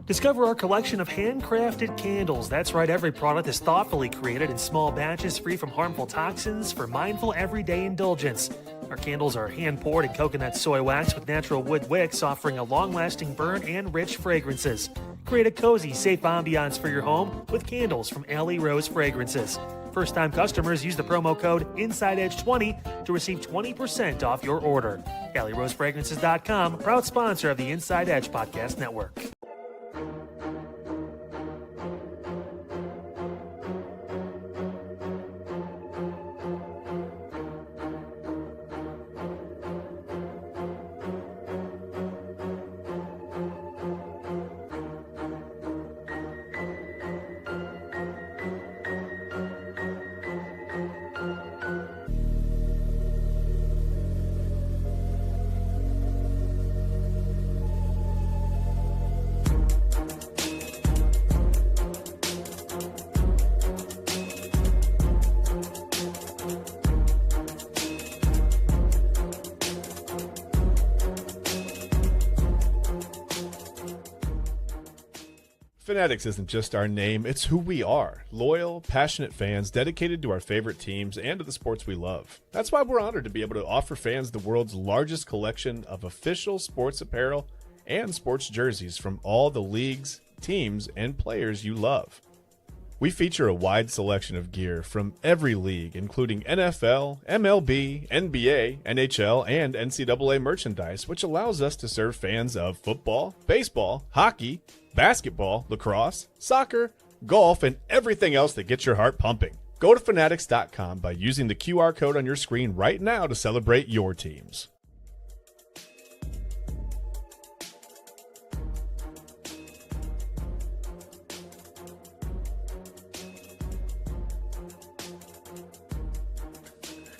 Discover our collection of handcrafted candles. That's right, every product is thoughtfully created in small batches free from harmful toxins for mindful everyday indulgence. Our candles are hand-poured in coconut soy wax with natural wood wicks, offering a long-lasting burn and rich fragrances. Create a cozy, safe ambiance for your home with candles from Alley Rose Fragrances. First-time customers use the promo code InsideEdge20 to receive 20% off your order. AlleyRoseFragrances.com, proud sponsor of the Inside Edge Podcast Network. Fanatics isn't just our name, it's who we are. Loyal, passionate fans dedicated to our favorite teams and to the sports we love. That's why we're honored to be able to offer fans the world's largest collection of official sports apparel and sports jerseys from all the leagues, teams, and players you love. We feature a wide selection of gear from every league, including NFL, MLB, NBA, NHL, and NCAA merchandise, which allows us to serve fans of football, baseball, hockey, basketball, lacrosse, soccer, golf, and everything else that gets your heart pumping. Go to Fanatics.com by using the QR code on your screen right now to celebrate your teams.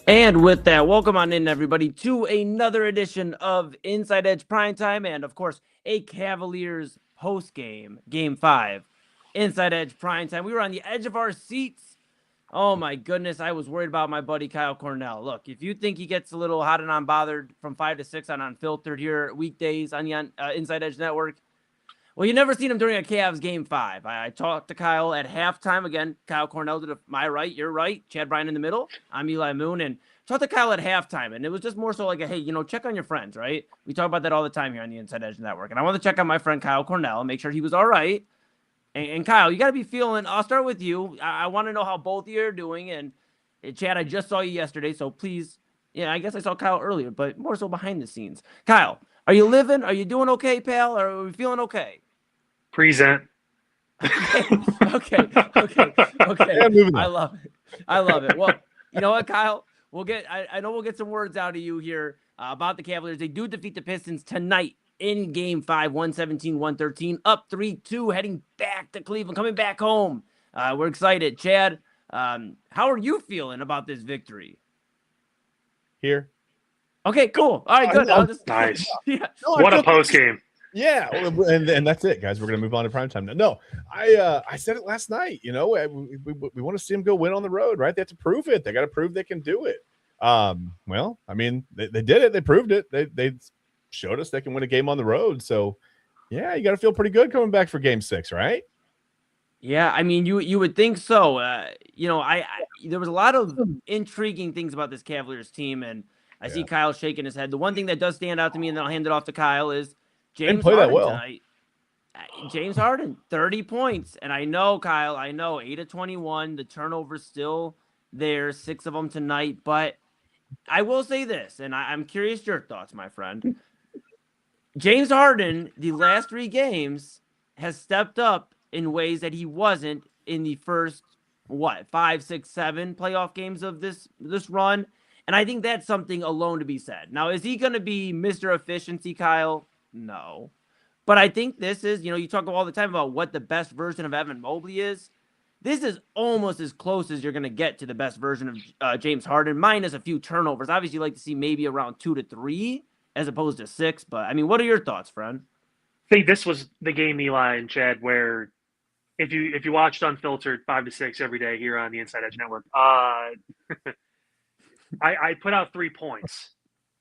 And with that, welcome on in, everybody, to another edition of Inside Edge Primetime, and of course, a Cavaliers post-game, Game 5, Inside Edge Primetime. We were on the edge of our seats. Oh my goodness, I was worried about my buddy Kyle Cornell. Look, if you think he gets a little hot and unbothered from 5 to 6 on Unfiltered here weekdays on the Inside Edge Network, well, you never seen him during a Cavs Game 5. I talked to Kyle at halftime. Again, Kyle Cornell to my right, your right, Chad Bryan in the middle. I'm Eli Moon, and talked to Kyle at halftime, and it was just more so like a, hey, check on your friends, right? We talk about that all the time here on the Inside Edge Network, and I want to check on my friend Kyle Cornell and make sure he was all right. And Kyle, you got to be feeling, I'll start with you. I want to know how both of you are doing, and Chad, I just saw you yesterday, so please, I guess I saw Kyle earlier, but more so behind the scenes. Kyle, are you living? Are you doing okay, pal? Or are we feeling okay? Present. Okay. I love it. Well, you know what, Kyle? I know we'll get some words out of you here about the Cavaliers. They do defeat the Pistons tonight in Game 5, 117-113, up 3-2, heading back to Cleveland, coming back home. We're excited. Chad, how are you feeling about this victory? Here. Okay, cool. All right, good. Nice. Yeah. What a post game. Yeah, and that's it, guys. We're going to move on to primetime now. No, I said it last night. We want to see them go win on the road, right? They have to prove it. They got to prove they can do it. Well, I mean, they did it. They proved it. They showed us they can win a game on the road. So, yeah, you got to feel pretty good coming back for Game 6, right? Yeah, I mean, you would think so. There was a lot of intriguing things about this Cavaliers team, and I see Kyle shaking his head. The one thing that does stand out to me, and then I'll hand it off to Kyle, is James Harden tonight. James Harden, 30 points. And I know, Kyle, 8 of 21. The turnover's still there, 6 of them tonight. But I will say this, and I'm curious your thoughts, my friend. James Harden, the last 3 games, has stepped up in ways that he wasn't in the first, 5, 6, 7 playoff games of this run. And I think that's something alone to be said. Now, is he going to be Mr. Efficiency, Kyle? No. But I think this is, you talk all the time about what the best version of Evan Mobley is. This is almost as close as you're going to get to the best version of James Harden, minus a few turnovers. Obviously, you'd like to see maybe around 2 to 3 as opposed to 6. But, I mean, what are your thoughts, friend? I think this was the game, Eli and Chad, where if you watched Unfiltered 5 to 6 every day here on the Inside Edge Network, I put out 3 points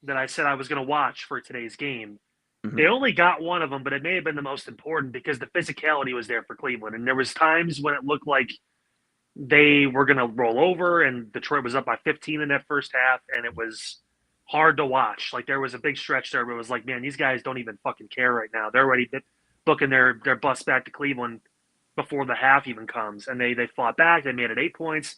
that I said I was going to watch for today's game. They only got one of them, but it may have been the most important because the physicality was there for Cleveland. And there was times when it looked like they were going to roll over, and Detroit was up by 15 in that first half, and it was hard to watch. Like, there was a big stretch there where it was like, man, these guys don't even fucking care right now. They're already booking their bus back to Cleveland before the half even comes. And they fought back. They made it 8 points.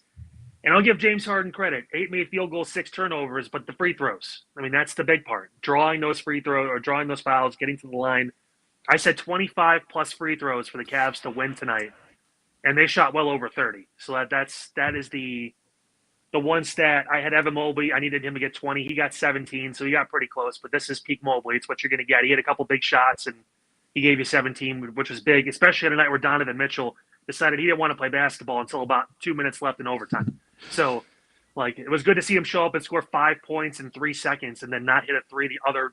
And I'll give James Harden credit. 8 made field goals, 6 turnovers, but the free throws. I mean, that's the big part. Drawing those free throws or drawing those fouls, getting to the line. I said 25-plus free throws for the Cavs to win tonight, and they shot well over 30. So that is the one stat. I had Evan Mobley. I needed him to get 20. He got 17, so he got pretty close. But this is peak Mobley. It's what you're going to get. He had a couple big shots, and he gave you 17, which was big, especially at a night where Donovan Mitchell decided he didn't want to play basketball until about 2 minutes left in overtime. So, like, it was good to see him show up and score 5 points in 3 seconds and then not hit a three the other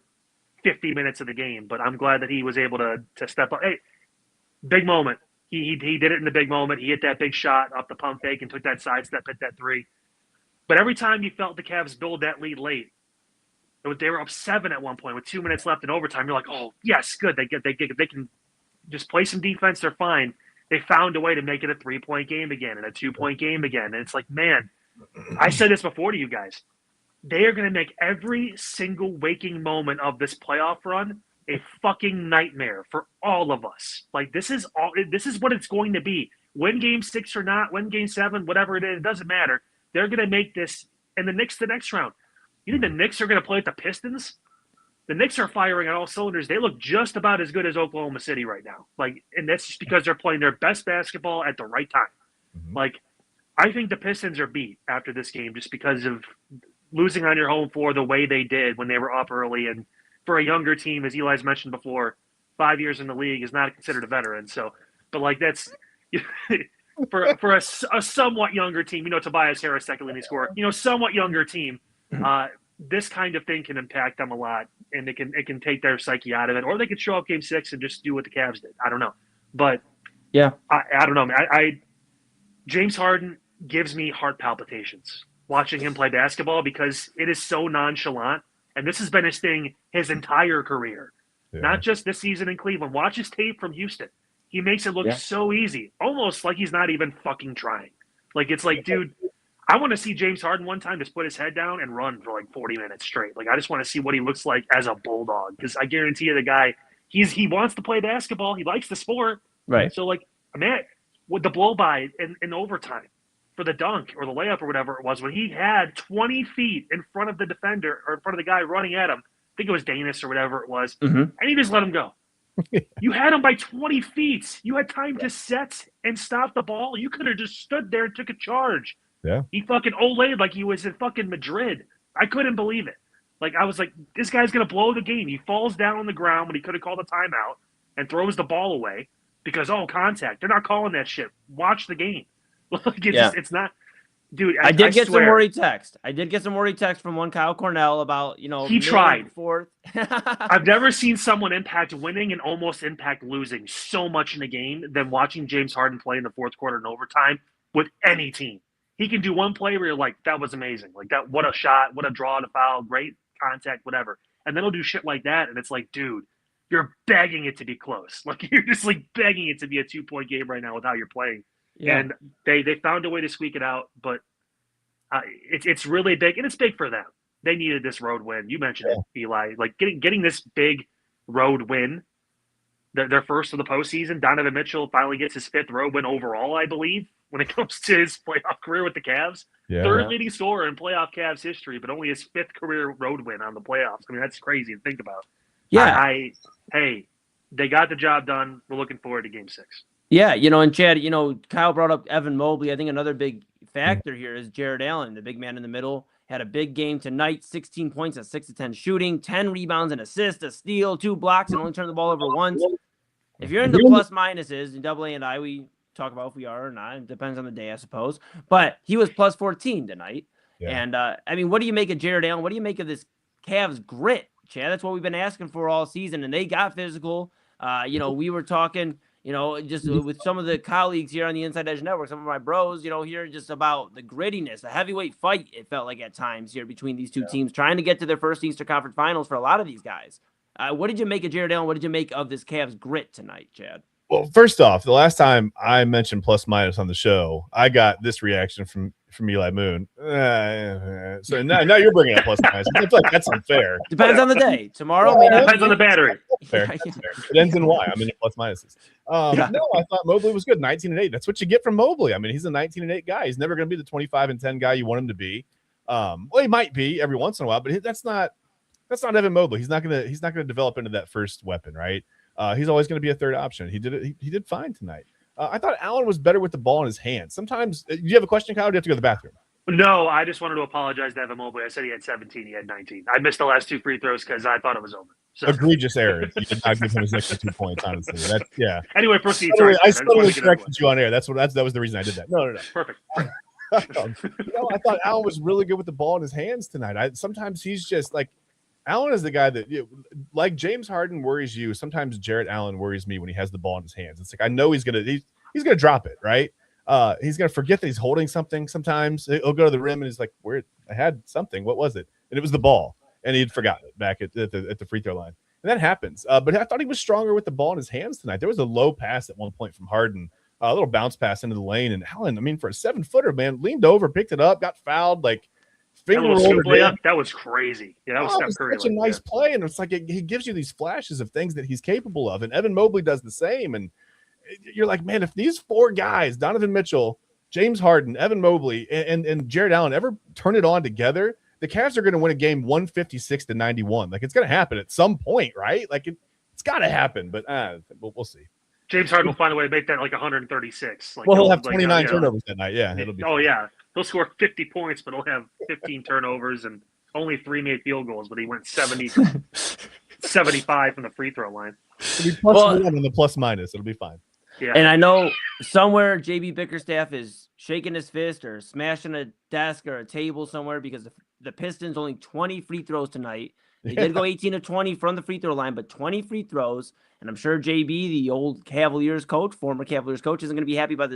50 minutes of the game. But I'm glad that he was able to step up. Hey, big moment. He did it in the big moment. He hit that big shot off the pump fake and took that sidestep, hit that three. But every time you felt the Cavs build that lead late, they were up 7 at one point with 2 minutes left in overtime. You're like, oh, yes, good. They can just play some defense. They're fine. They found a way to make it a 3-point game again and a 2-point game again. And it's like, man, I said this before to you guys. They are going to make every single waking moment of this playoff run a fucking nightmare for all of us. Like, this is what it's going to be. Win game 6 or not, win game 7, whatever it is, it doesn't matter. They're going to make this, and the Knicks the next round. You think the Knicks are going to play with the Pistons? The Knicks are firing on all cylinders. They look just about as good as Oklahoma City right now. Like, and that's just because they're playing their best basketball at the right time. Mm-hmm. Like, I think the Pistons are beat after this game just because of losing on your home floor the way they did when they were up early. And for a younger team, as Eli's mentioned before, 5 years in the league is not considered a veteran. So, but like that's for a somewhat younger team. Tobias Harris second leading scorer. Somewhat younger team. This kind of thing can impact them a lot, and it can take their psyche out of it, or they could show up game 6 and just do what the Cavs did. I don't know, but yeah, I don't know. James Harden gives me heart palpitations watching him play basketball because it is so nonchalant, and this has been his thing his entire career, not just this season in Cleveland. Watch his tape from Houston; he makes it look so easy, almost like he's not even fucking trying. Like it's like, dude. I want to see James Harden one time just put his head down and run for like 40 minutes straight. Like, I just want to see what he looks like as a bulldog, because I guarantee you the guy, he wants to play basketball. He likes the sport. Right. So, like, man, with the blow-by in overtime for the dunk or the layup or whatever it was, when he had 20 feet in front of the defender or in front of the guy running at him, I think it was Danis or whatever it was, and he just let him go. You had him by 20 feet. You had time to set and stop the ball. You could have just stood there and took a charge. Yeah, he fucking olayed like he was in fucking Madrid. I couldn't believe it. Like, I was like, this guy's going to blow the game. He falls down on the ground when he could have called a timeout and throws the ball away because, contact. They're not calling that shit. Watch the game. It's not. Dude, I did get some worried text. I did get some worried text from one Kyle Cornell about, he tried. Fourth. I've never seen someone impact winning and almost impact losing so much in a game than watching James Harden play in the fourth quarter and overtime with any team. He can do one play where you're like, that was amazing. Like, that, what a shot, what a draw to foul, great contact, whatever. And then he'll do shit like that, and it's like, dude, you're begging it to be close. Like, you're just like begging it to be a 2-point game right now with how you're playing. Yeah. And they found a way to squeak it out, but it's really big, and it's big for them. They needed this road win. You mentioned it, Eli. Like, getting this big road win, their first of the postseason. Donovan Mitchell finally gets his 5th road win overall, I believe, when it comes to his playoff career with the Cavs. Yeah. 3rd leading scorer in playoff Cavs history, but only his 5th career road win on the playoffs. I mean, that's crazy to think about. Yeah. Hey, they got the job done. We're looking forward to game 6. Yeah, and Chad, Kyle brought up Evan Mobley. I think another big factor here is Jared Allen, the big man in the middle. Had a big game tonight, 16 points at 6 of 10 shooting, 10 rebounds and assists, a steal, 2 blocks, and only turned the ball over once. If you're into plus minuses in AA and I, we talk about if we are or not. It depends on the day, I suppose. But he was plus 14 tonight. Yeah. And, what do you make of Jared Allen? What do you make of this Cavs grit, Chad? That's what we've been asking for all season, and they got physical. We were talking, just with some of the colleagues here on the Inside Edge Network, some of my bros, here just about the grittiness, the heavyweight fight, it felt like at times here between these two teams, trying to get to their first Eastern Conference Finals for a lot of these guys. What did you make of Jared Allen? What did you make of this Cavs grit tonight, Chad? Well, first off, the last time I mentioned plus minus on the show, I got this reaction from Eli Moon. So now you're bringing up plus minus. I feel like that's unfair. Depends on the day. Tomorrow may not depends on the battery. Fair. Fair. It ends in Y. I'm in plus minuses. No, I thought Mobley was good. 19-8. That's what you get from Mobley. I mean, he's a 19-8 guy. He's never going to be the 25-10 guy you want him to be. Well, he might be every once in a while, but that's not Evan Mobley. He's not gonna develop into that first weapon, right? He's always going to be a third option. He did it. He did fine tonight. I thought Allen was better with the ball in his hands. Sometimes, do you have a question, Kyle? Or do you have to go to the bathroom? No, I just wanted to apologize to Evan Mobley. I said he had 17. He had 19. I missed the last 2 free throws because I thought it was over. So. Egregious error. You did not give him his extra 2 points, honestly. Anyway, proceed. I suddenly corrected you on air. That was the reason I did that. No. Perfect. I thought Allen was really good with the ball in his hands tonight. Sometimes he's just like, Allen is the guy that, like James Harden worries you. Sometimes Jarrett Allen worries me when he has the ball in his hands. It's like, I know he's gonna drop it, right? He's gonna forget that he's holding something. Sometimes he'll go to the rim and he's like, "Where I had something? What was it?" And it was the ball, and he'd forgotten it back at the free throw line. And that happens. But I thought he was stronger with the ball in his hands tonight. There was a low pass at one point from Harden, a little bounce pass into the lane, and Allen, I mean, for a 7-footer, man, leaned over, picked it up, got fouled, like. That was crazy. Yeah, that was Steph Curry. Such a nice play, and it's like he gives you these flashes of things that he's capable of, and Evan Mobley does the same. And you're like, man, if these 4 guys, Donovan Mitchell, James Harden, Evan Mobley, and Jared Allen ever turn it on together, the Cavs are going to win a game 156-91. Like, it's going to happen at some point, right? Like, it's got to happen, but we'll see. James Harden will find a way to make that like 136. Like, he'll have 29 turnovers that night. Yeah, it'll be. Oh yeah. He'll score 50 points, but he'll have 15 turnovers and only 3 made field goals, but he went 75 from the free throw line. It'll be +1 on the plus minus. It'll be fine. Yeah. And I know somewhere JB Bickerstaff is shaking his fist or smashing a desk or a table somewhere because the Pistons only 20 free throws tonight. They did go 18 of 20 from the free throw line, but 20 free throws. And I'm sure JB, the old Cavaliers coach, former Cavaliers coach, isn't going to be happy about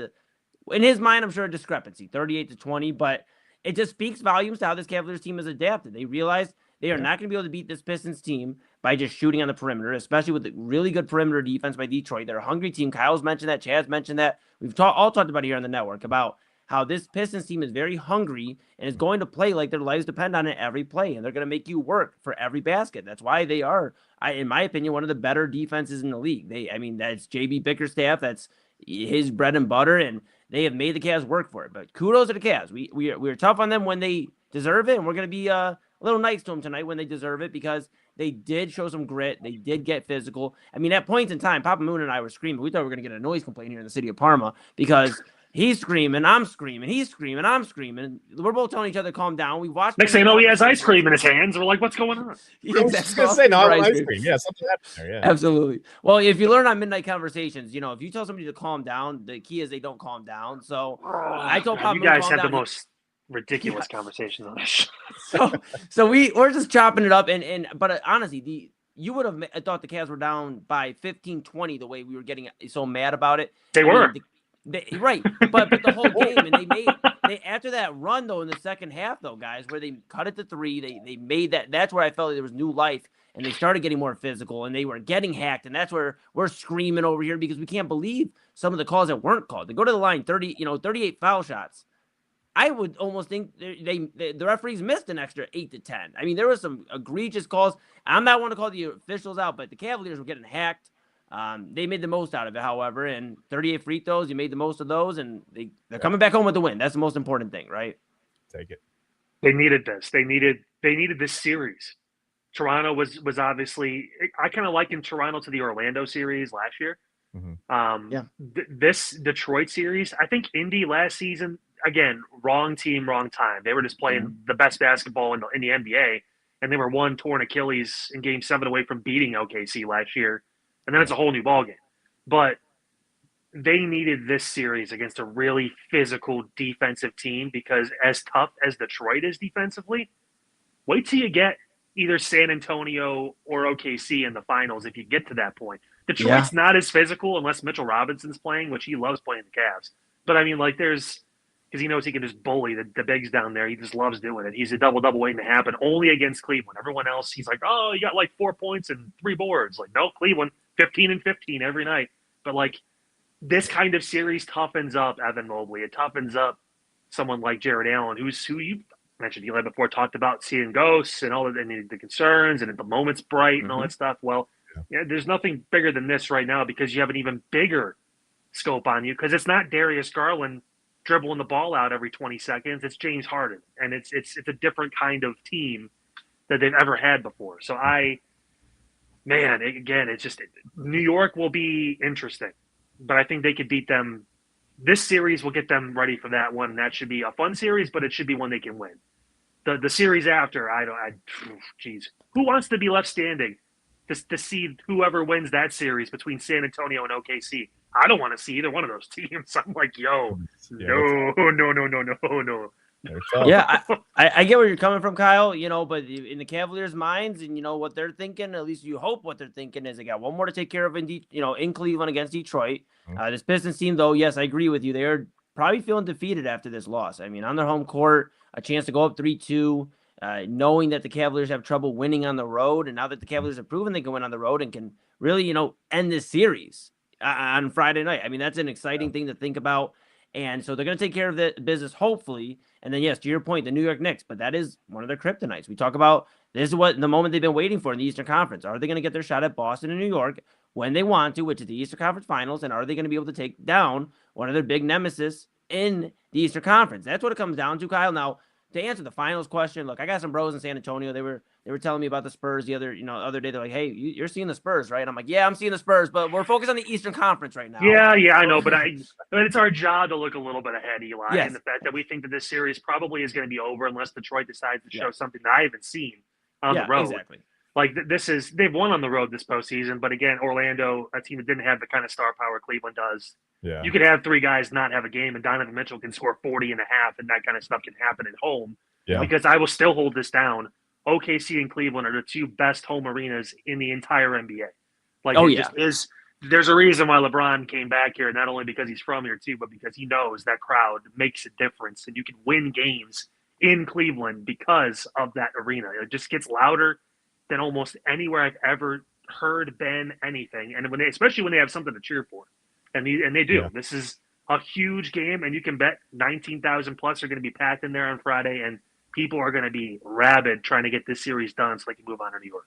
in his mind, I'm sure a discrepancy, 38-20, but it just speaks volumes to how this Cavaliers team has adapted. They realize they are not going to be able to beat this Pistons team by just shooting on the perimeter, especially with the really good perimeter defense by Detroit. They're a hungry team. Kyle's mentioned that. Chad's mentioned that. We've all talked about it here on the network about how this Pistons team is very hungry and is going to play like their lives depend on it every play, and they're going to make you work for every basket. That's why they are, in my opinion, one of the better defenses in the league. That's JB Bickerstaff. That's his bread and butter, and they have made the Cavs work for it. But kudos to the Cavs. We're tough on them when they deserve it, and we're going to be a little nice to them tonight when they deserve it because they did show some grit. They did get physical. I mean, at points in time, Papa Moon and I were screaming. We thought we were going to get a noise complaint here in the city of Parma because he's screaming, I'm screaming, he's screaming, I'm screaming. We're both telling each other, calm down. We watched. Next thing you know, he has ice cream in his hands. We're like, what's going on? I was just going to say, no, ice cream. Yeah, something happened there. Yeah, absolutely. Well, if you learn on Midnight Conversations, if you tell somebody to calm down, the key is they don't calm down. So I told Papa, you guys have the most ridiculous conversations on this show. So we're just chopping it up, but honestly, you would have thought the Cavs were down by 15-20 the way we were getting so mad about it. They were. Right, but the whole game, and they after that run though in the second half though, guys, where they cut it to 3, they made that. That's where I felt like there was new life, and they started getting more physical, and they were getting hacked, and that's where we're screaming over here because we can't believe some of the calls that weren't called. They go to the line 38 foul shots. I would almost think the referees missed an extra 8 to 10. I mean, there were some egregious calls. I'm not one to call the officials out, but the Cavaliers were getting hacked. They made the most out of it, however, and 38 free throws, you made the most of those, and they're coming back home with the win. That's the most important thing, right? Take it. They needed this. They needed this series. Toronto was obviously. I kind of likened Toronto to the Orlando series last year. Mm-hmm. This Detroit series, I think Indy last season, again, wrong team, wrong time. They were just playing the best basketball in the NBA, and they were one torn Achilles in Game 7 away from beating OKC last year. And then it's a whole new ballgame. But they needed this series against a really physical defensive team because as tough as Detroit is defensively, wait till you get either San Antonio or OKC in the finals if you get to that point. Detroit's not as physical unless Mitchell Robinson's playing, which he loves playing the Cavs. But, I mean, like, there's because he knows he can just bully the bigs down there. He just loves doing it. He's a double waiting to happen only against Cleveland. Everyone else, he's like, oh, you got like 4 points and 3 boards. Like, no, Cleveland, 15 and 15 every night. But like this kind of series toughens up Evan Mobley. It toughens up someone like Jared Allen, who you mentioned Eli before, talked about seeing ghosts and all of the concerns and the moment's bright and all that stuff. Well, yeah, there's nothing bigger than this right now because you have an even bigger scope on you because it's not Darius Garland dribbling the ball out every 20 seconds. It's James Harden, and it's a different kind of team that they've ever had before. So it's just New York will be interesting, but I think they could beat them. This series will get them ready for that one, and that should be a fun series, but it should be one they can win. The series after, who wants to be left standing to see whoever wins that series between San Antonio and OKC? I don't want to see either one of those teams. I'm like, no. Yeah, I get where you're coming from, Kyle, but in the Cavaliers' minds and, what they're thinking, at least you hope what they're thinking is they got one more to take care of in Cleveland against Detroit. This Pistons team, though, yes, I agree with you. They are probably feeling defeated after this loss. I mean, on their home court, a chance to go up 3-2, knowing that the Cavaliers have trouble winning on the road. And now that the Cavaliers have proven they can win on the road and can really, end this series on Friday night. I mean, that's an exciting thing to think about. And so they're going to take care of the business, hopefully. And then, yes, to your point, the New York Knicks, but that is one of their kryptonites. We talk about this is what the moment they've been waiting for in the Eastern Conference. Are they going to get their shot at Boston and New York when they want to, which is the Eastern Conference Finals? And are they going to be able to take down one of their big nemesis in the Eastern Conference? That's what it comes down to, Kyle. Now, to answer the finals question, look, I got some bros in San Antonio. They were telling me about the Spurs the other day. They're like, hey, you're seeing the Spurs, right? I'm like, yeah, I'm seeing the Spurs, but we're focused on the Eastern Conference right now. Yeah, I know, but it's our job to look a little bit ahead, Eli, yes. And the fact that we think that this series probably is going to be over unless Detroit decides to show something that I haven't seen on the road. Exactly. Like they've won on the road this postseason, but again, Orlando, a team that didn't have the kind of star power Cleveland does. Yeah. You could have 3 guys not have a game, and Donovan Mitchell can score 40 and a half, and that kind of stuff can happen at home. Yeah. Because I will still hold this down. OKC and Cleveland are the 2 best home arenas in the entire NBA. There's a reason why LeBron came back here, not only because he's from here too, but because he knows that crowd makes a difference, and you can win games in Cleveland because of that arena. It just gets louder than almost anywhere I've ever heard, been, anything. And especially when they have something to cheer for, and they do. Yeah. This is a huge game, and you can bet 19,000 plus are going to be packed in there on Friday, and people are going to be rabid trying to get this series done so they can move on to New York.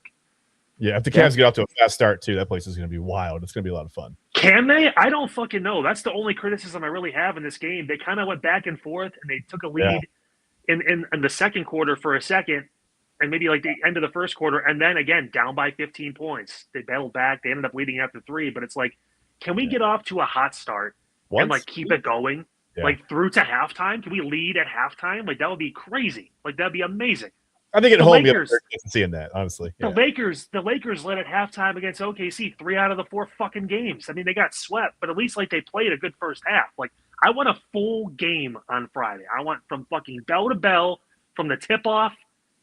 Yeah, if the Cavs get off to a fast start, too, that place is going to be wild. It's going to be a lot of fun. Can they? I don't fucking know. That's the only criticism I really have in this game. They kind of went back and forth, and they took a lead in the second quarter for a second, and maybe like the end of the first quarter, and then, again, down by 15 points. They battled back. They ended up leading after 3, but it's like, can we get off to a hot start and, like, keep it going? Yeah. Like, through to halftime? Can we lead at halftime? Like, that would be crazy. Like, that'd be amazing. I think at home you're seeing that, honestly. The Lakers led at halftime against OKC 3 out of the 4 fucking games. I mean, they got swept, but at least, like, they played a good first half. Like, I want a full game on Friday. I want from fucking bell to bell, from the tip-off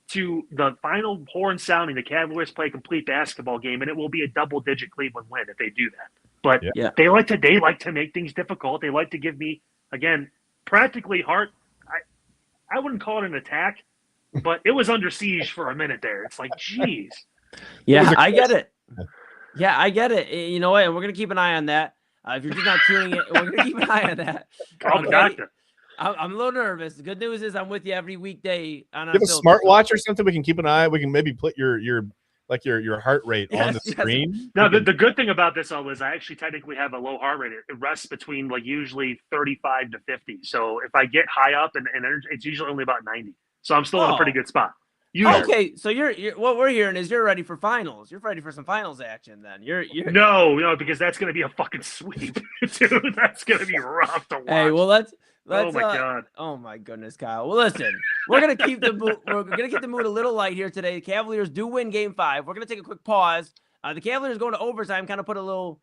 to the final horn sounding, the Cavaliers play a complete basketball game, and it will be a double-digit Cleveland win if they do that. But they like to make things difficult. They like to give me, again, practically heart. I wouldn't call it an attack, but it was under siege for a minute there. It's like, geez. Yeah, I get it. Yeah, I get it. You know what? And we're going to keep an eye on that. If you're just not tuning in, we're going to keep an eye on that. I'm a little nervous. The good news is I'm with you every weekday. On you have a smartwatch or something we can keep an eye on? We can maybe put your heart rate on the screen. No, the good thing about this all is I actually technically have a low heart rate. It rests between like usually 35 to 50. So if I get high up and energy, it's usually only about 90. So I'm still in a pretty good spot. Okay, so you're what we're hearing is you're ready for finals. You're ready for some finals action then. You're No, because that's going to be a fucking sweep, dude. That's going to be rough to watch. Hey, well let's oh my god. Oh my goodness, Kyle. Well, listen, we're gonna keep the mood a little light here today. The Cavaliers do win Game 5. We're gonna take a quick pause. The Cavaliers going to overtime, kind of put a little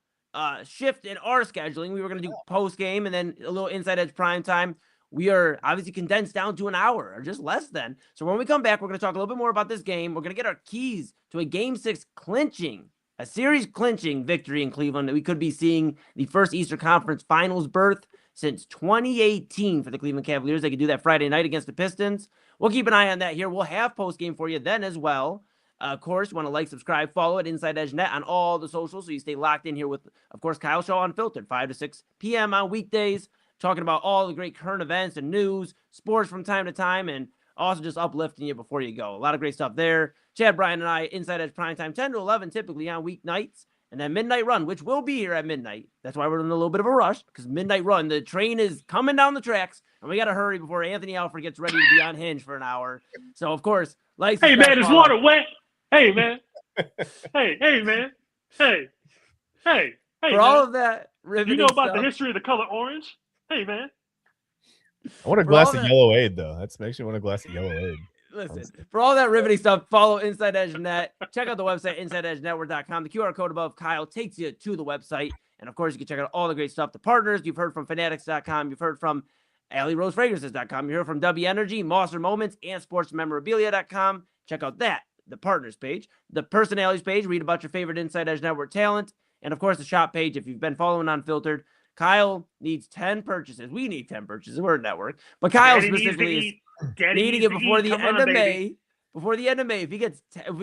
shift in our scheduling. We were gonna do post game and then a little Inside Edge Primetime. We are obviously condensed down to an hour or just less than. So when we come back, we're going to talk a little bit more about this game. We're going to get our keys to a Game 6 clinching a series-clinching victory in Cleveland. We could be seeing the first Eastern Conference Finals berth since 2018 for the Cleveland Cavaliers. They could do that Friday night against the Pistons. We'll keep an eye on that here. We'll have post-game for you then as well. Of course, you want to like, subscribe, follow at InsideEdge Net on all the socials so you stay locked in here with, of course, Kyle Shaw Unfiltered, 5 to 6 p.m. on weekdays, talking about all the great current events and news, sports from time to time, and also just uplifting you before you go. A lot of great stuff there. Chad, Bryan, and I, InsideEdge Primetime, 10 to 11, typically on weeknights. And then Midnight Run, which will be here at midnight. That's why we're in a little bit of a rush, because Midnight Run, the train is coming down the tracks, and we got to hurry before Anthony Alford gets ready to be on Hinge for an hour. So, of course, like, hey, man, is water wet? Hey, man. hey, man. Hey, for man. all of that riveting you know about stuff, the history of the color orange? Hey, man. I want a glass of yellow aid, though. That makes me want a glass of yellow aid. Listen, for all that riveting stuff, follow InsideEdge Net. Check out the website, InsideEdgeNetwork.com. The QR code above Kyle takes you to the website. And, of course, you can check out all the great stuff. The partners, you've heard from Fanatics.com. You've heard from AlleyRoseFragrances.com. You heard from W Energy, Mosser Moments, and SportsMemorabilia.com. Check out that, the partners page. The personalities page, read about your favorite Inside Edge Network talent. And, of course, the shop page, if you've been following Unfiltered. Kyle needs 10 purchases. We need 10 purchases. We're a network. But Kyle specifically is needing it before the end of May. Before the end of May, if we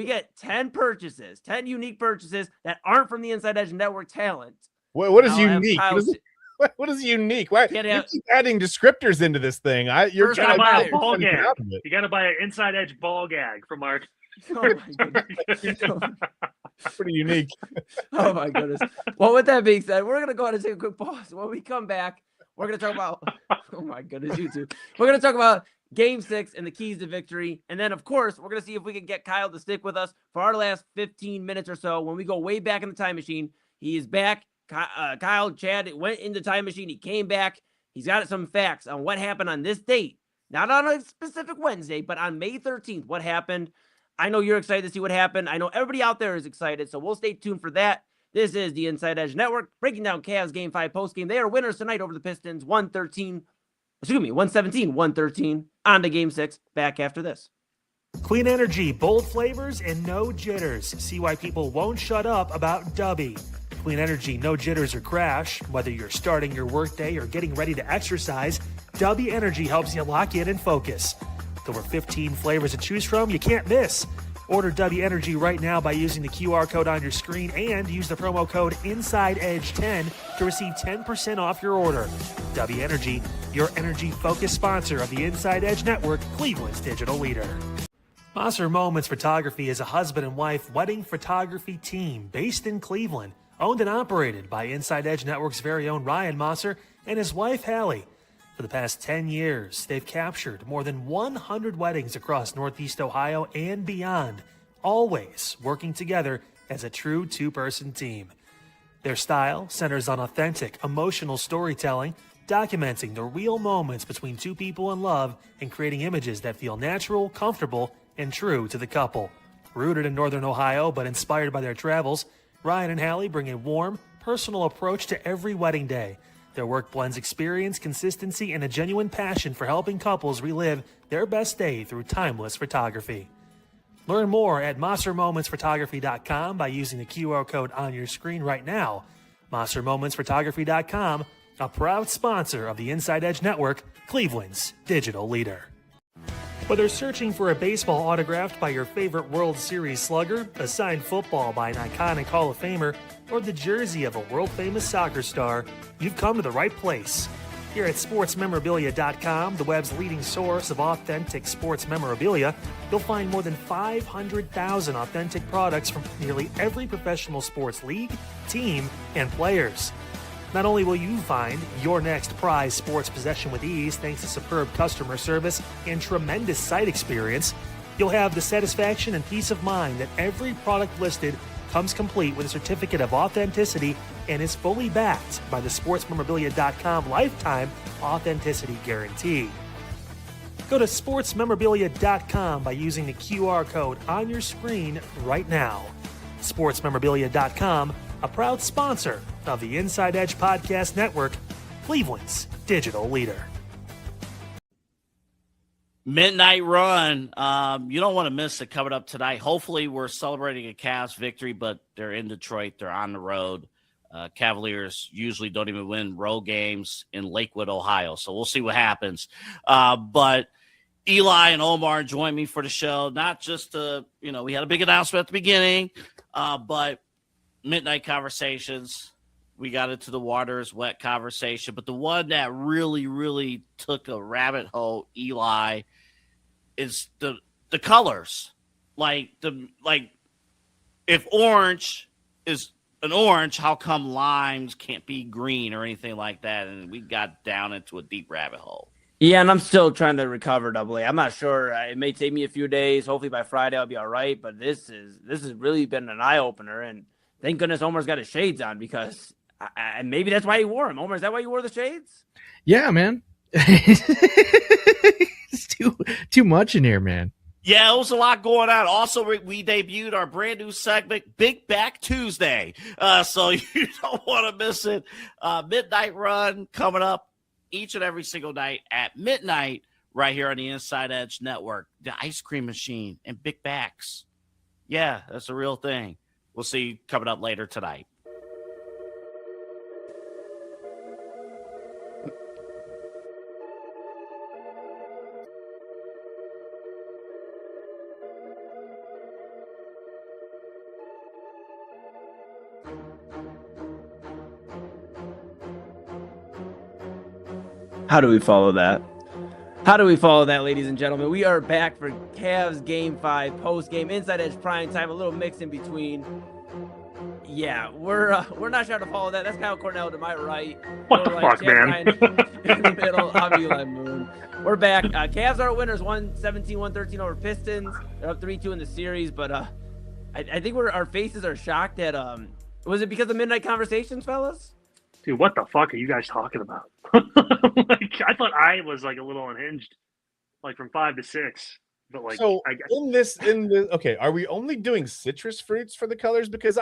get 10 purchases, 10 unique purchases that aren't from the Inside Edge Network talent. What is unique? What is unique? Why you keep adding descriptors into this thing? You're trying to buy a ball gag. You got to buy an Inside Edge ball gag from Mark. Oh my goodness. Pretty unique. Oh my goodness. Well, with that being said, we're gonna go ahead and take a quick pause. When we come back, we're gonna talk about oh my goodness, you two. We're gonna talk about Game 6 and the keys to victory. And then, of course, we're gonna see if we can get Kyle to stick with us for our last 15 minutes or so. When we go way back in the time machine, he is back. Kyle, Chad went in the time machine. He came back. He's got some facts on what happened on this date. Not on a specific Wednesday, but on May 13th, what happened. I know you're excited to see what happened. I know everybody out there is excited, so we'll stay tuned for that. This is the Inside Edge Network, breaking down Cavs Game 5 postgame. They are winners tonight over the Pistons, 117-113. On to Game 6, back after this. Clean energy, bold flavors, and no jitters. See why people won't shut up about Dubby. Clean energy, no jitters or crash. Whether you're starting your workday or getting ready to exercise, Dubby Energy helps you lock in and focus. With over 15 flavors to choose from, you can't miss. Order W Energy right now by using the QR code on your screen and use the promo code InsideEdge10 to receive 10% off your order. W Energy, your energy-focused sponsor of the Inside Edge Network, Cleveland's digital leader. Mosser Moments Photography is a husband and wife wedding photography team based in Cleveland, owned and operated by Inside Edge Network's very own Ryan Mosser and his wife, Hallie. For the past 10 years, they've captured more than 100 weddings across Northeast Ohio and beyond, always working together as a true two-person team. Their style centers on authentic, emotional storytelling, documenting the real moments between two people in love and creating images that feel natural, comfortable, and true to the couple. Rooted in Northern Ohio but inspired by their travels, Ryan and Hallie bring a warm, personal approach to every wedding day. Their work blends experience, consistency, and a genuine passion for helping couples relive their best day through timeless photography. Learn more at MosserMomentsPhotography.com by using the QR code on your screen right now. MosserMomentsPhotography.com, a proud sponsor of the Inside Edge Network, Cleveland's digital leader. Whether searching for a baseball autographed by your favorite World Series slugger, a signed football by an iconic Hall of Famer, or the jersey of a world-famous soccer star, you've come to the right place. Here at SportsMemorabilia.com, the web's leading source of authentic sports memorabilia, you'll find more than 500,000 authentic products from nearly every professional sports league, team, and players. Not only will you find your next prized sports possession with ease thanks to superb customer service and tremendous site experience, you'll have the satisfaction and peace of mind that every product listed comes complete with a certificate of authenticity and is fully backed by the SportsMemorabilia.com lifetime authenticity guarantee. Go to SportsMemorabilia.com by using the QR code on your screen right now. SportsMemorabilia.com, a proud sponsor of the Inside Edge Podcast Network, Cleveland's digital leader. Midnight run. You don't want to miss it coming up tonight. Hopefully, we're celebrating a Cavs victory, but they're in Detroit. They're on the road. Cavaliers usually don't even win road games in Lakewood, Ohio. So we'll see what happens. But Eli and Omar joined me for the show. Not just we had a big announcement at the beginning, but midnight conversations. We got into the water is wet conversation, but the one that really, really took a rabbit hole, Eli, is the colors. Like if orange is an orange, how come limes can't be green or anything like that? And we got down into a deep rabbit hole. Yeah, and I'm still trying to recover, Double A. I'm not sure. It may take me a few days. Hopefully by Friday I'll be all right. But this has really been an eye opener, and thank goodness Omar's got his shades on because maybe that's why he wore them. Omar, is that why you wore the shades? Yeah, man. It's too much in here, man. Yeah, it was a lot going on. Also, we debuted our brand new segment, Big Back Tuesday. So you don't want to miss it. Midnight run coming up each and every single night at midnight right here on the Inside Edge Network. The ice cream machine and Big Backs. Yeah, that's a real thing. We'll see you coming up later tonight. How do we follow that? How do we follow that, ladies and gentlemen? We are back for Cavs Game 5 post-game Inside Edge Primetime, a little mix in between. Yeah, we're not trying to follow that. That's Kyle Cornell to my right. What the fuck, man? In the middle, I'm Eli Moon. We're back. Cavs are winners, 117-113 over Pistons. They're up 3-2 in the series, but I think our faces are shocked at was it because of midnight conversations, fellas? Dude, what the fuck are you guys talking about? Like, I thought I was like a little unhinged, like from 5 to 6. But like, so in this, okay, are we only doing citrus fruits for the colors? Because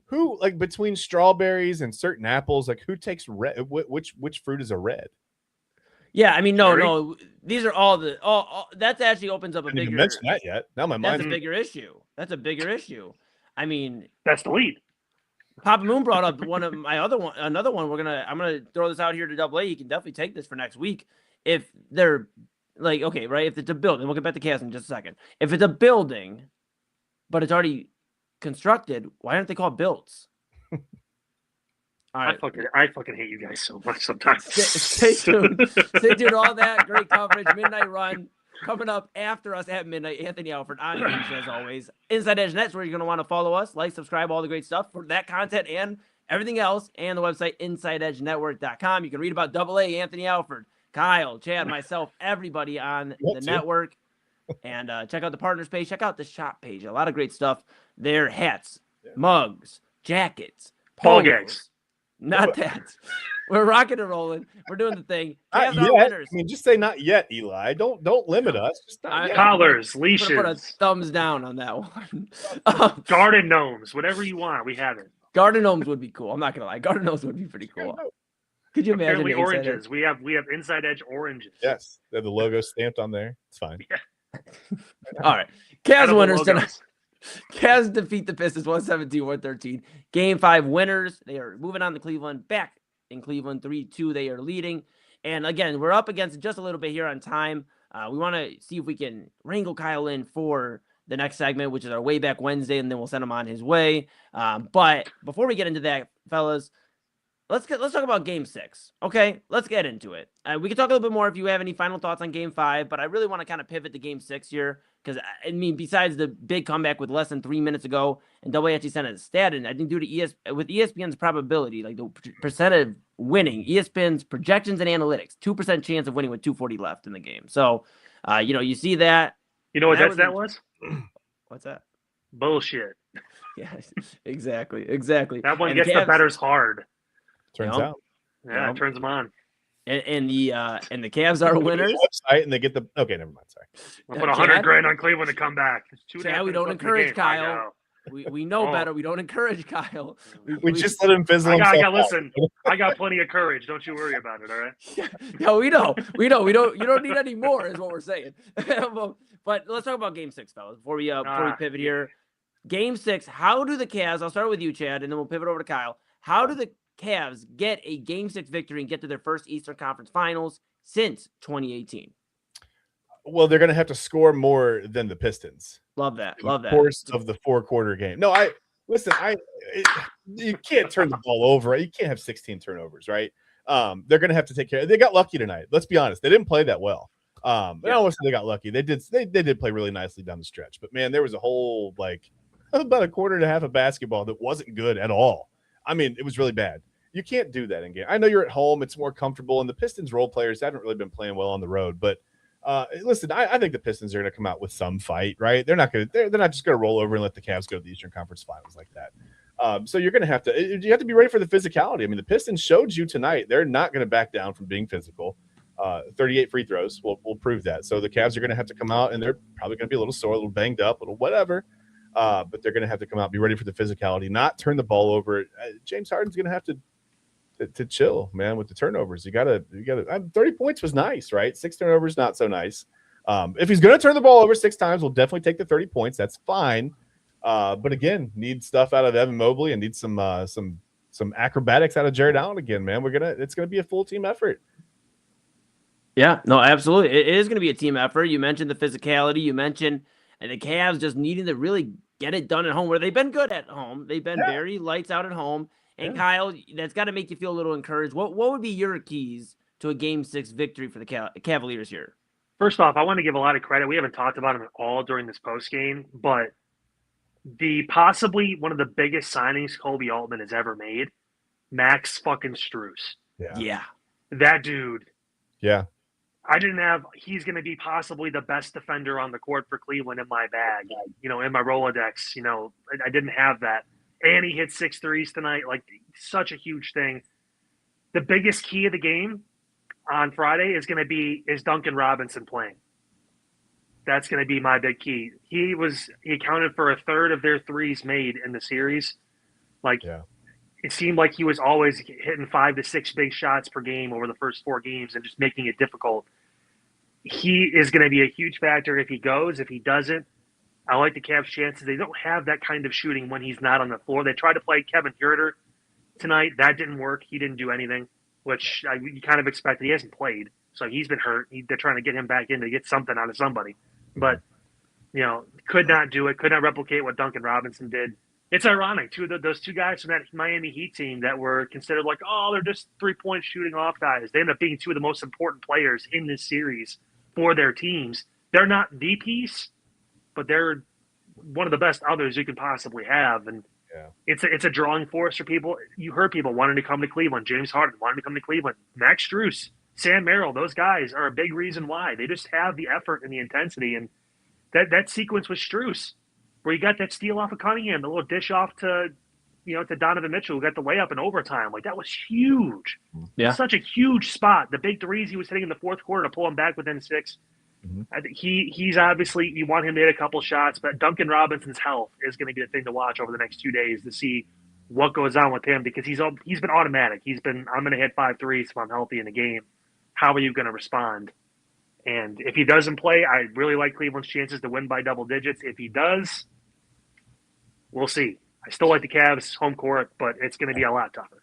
who like between strawberries and certain apples, like who takes red? Which fruit is a red? Yeah, I mean, no, these are all that actually opens up a bigger. I didn't mention that yet. Now my mind. That's a bigger issue. That's a bigger issue. I mean, that's the lead. Papa Moon brought up another one. I'm gonna throw this out here to Double A. You can definitely take this for next week. If they're like, okay, right? If it's a building, we'll get back to Cavs in just a second. If it's a building, but it's already constructed, why aren't they called builds? All right. I fucking hate you guys so much sometimes. Stay tuned. Stay tuned. All that great coverage. Midnight run. Coming up after us at midnight, Anthony Alford on Hinge, as always. Inside Edge Network, where you're going to want to follow us, like, subscribe, all the great stuff for that content and everything else, and the website, InsideEdgeNetwork.com. You can read about Double A, Anthony Alford, Kyle, Chad, myself, everybody on the network. And check out the partners page. Check out the shop page. A lot of great stuff there. Hats, mugs, jackets, ball gags. Not that. We're rocking and rolling. We're doing the thing. Not yet. Winners. I mean, just say not yet, Eli. Don't limit us. Just not yet. Collars, leashes. Put a thumbs down on that one. Garden gnomes, whatever you want, we have it. Garden gnomes would be cool. I'm not gonna lie. Garden gnomes would be pretty cool. Could you imagine? Apparently oranges. We have Inside Edge oranges. Yes, they have the logo stamped on there. It's fine. Yeah. All right. Cavs winners tonight. Cavs defeat the Pistons 117-113. Game 5 winners. They are moving on to Cleveland. Back in Cleveland 3-2. They are leading. And again, we're up against just a little bit here on time. We want to see if we can wrangle Kyle in for the next segment, which is our Wayback Wednesday, and then we'll send him on his way. But before we get into that, fellas, let's talk about Game 6. Okay, let's get into it. We can talk a little bit more if you have any final thoughts on Game 5, but I really want to kind of pivot to Game 6 here because, I mean, besides the big comeback with less than 3 minutes ago, and Double A actually sent a stat in, I think due to with ESPN's probability, like the percent of winning, ESPN's projections and analytics, 2% chance of winning with 2:40 left in the game. So, you see that. You know what that was? What's that? Bullshit. Yeah, exactly. That one gets the bettors hard. Turns out. Yeah, it turns them on. And the Cavs are winners. Website and they get the okay. Never mind. Sorry. I'll put $100,000 on Cleveland to come back. Chad, we don't encourage Kyle. We know better. We don't encourage Kyle. We just let him fizzle I himself got out. listen. I got plenty of courage. Don't you worry about it. All right. Yeah, we know. We don't. You don't need any more, is what we're saying. But let's talk about Game 6, fellas. Before we pivot here, Game 6. How do the Cavs? I'll start with you, Chad, and then we'll pivot over to Kyle. How do the Cavs get a Game 6 victory and get to their first Eastern Conference Finals since 2018? Well, they're going to have to score more than the Pistons. Love that. In the course of the 4-quarter game. No, you can't turn the ball over. You can't have 16 turnovers, right? They're going to have to take care. They got lucky tonight. Let's be honest. They didn't play that well. I don't want to say they got lucky. They did play really nicely down the stretch. But man, there was a whole about a quarter and a half of basketball that wasn't good at all. I mean, it was really bad. You can't do that in game. I know you're at home. It's more comfortable. And the Pistons role players haven't really been playing well on the road. But listen, I think the Pistons are going to come out with some fight, right? They're not just going to roll over and let the Cavs go to the Eastern Conference Finals like that. So you're going to have to be ready for the physicality. I mean, the Pistons showed you tonight they're not going to back down from being physical. 38 free throws will prove that. So the Cavs are going to have to come out, and they're probably going to be a little sore, a little banged up, a little whatever. But they're going to have to come out, be ready for the physicality, not turn the ball over. James Harden's going to have to chill, man, with the turnovers. You gotta 30 points was nice, right? 6 turnovers, not so nice. If he's going to turn the ball over 6 times, we'll definitely take the 30 points. That's fine. But again, need stuff out of Evan Mobley and need some acrobatics out of Jared Allen again, man. It's gonna be a full team effort. Yeah, no, absolutely. It is going to be a team effort. You mentioned the physicality. You mentioned the Cavs just needing to really get it done at home, where they've been good at home. They've been very lights out at home. And Kyle, that's got to make you feel a little encouraged. What would be your keys to a Game 6 victory for the Cavaliers here? First off, I want to give a lot of credit. We haven't talked about him at all during this postgame, but possibly one of the biggest signings Kobe Altman has ever made, Max fucking Strus. Yeah. That dude. Yeah. He's going to be possibly the best defender on the court for Cleveland in my bag, in my Rolodex. I didn't have that. And he hit 6 threes tonight. Such a huge thing. The biggest key of the game on Friday is Duncan Robinson playing. That's going to be my big key. He accounted for a third of their threes made in the series. It seemed like he was always hitting 5 to 6 big shots per game over the first 4 games and just making it difficult. He is going to be a huge factor if he goes. If he doesn't, I like the Cavs' chances. They don't have that kind of shooting when he's not on the floor. They tried to play Kevin Huerter tonight. That didn't work. He didn't do anything, which you kind of expected. He hasn't played, so he's been hurt. They're trying to get him back in to get something out of somebody. But, could not do it, could not replicate what Duncan Robinson did. It's ironic, those 2 guys from that Miami Heat team that were considered they're just 3-point shooting off guys. They end up being 2 of the most important players in this series for their teams. They're not the piece, but they're one of the best others you can possibly have. And it's a drawing force for people. You heard people wanting to come to Cleveland. James Harden wanted to come to Cleveland. Max Strus, Sam Merrill, those guys are a big reason why. They just have the effort and the intensity. And that sequence with Strus, where you got that steal off of Cunningham, the little dish off to Donovan Mitchell, who got the layup in overtime. That was huge. Yeah. Such a huge spot. The big threes he was hitting in the fourth quarter to pull him back within 6. Mm-hmm. I think he's obviously, you want him to hit a couple shots, but Duncan Robinson's health is going to be the thing to watch over the next 2 days to see what goes on with him, because he's been automatic. I'm going to hit 5 threes if I'm healthy in the game. How are you going to respond? And if he doesn't play, I really like Cleveland's chances to win by double digits. If he does, we'll see. I still like the Cavs home court, but it's going to be a lot tougher.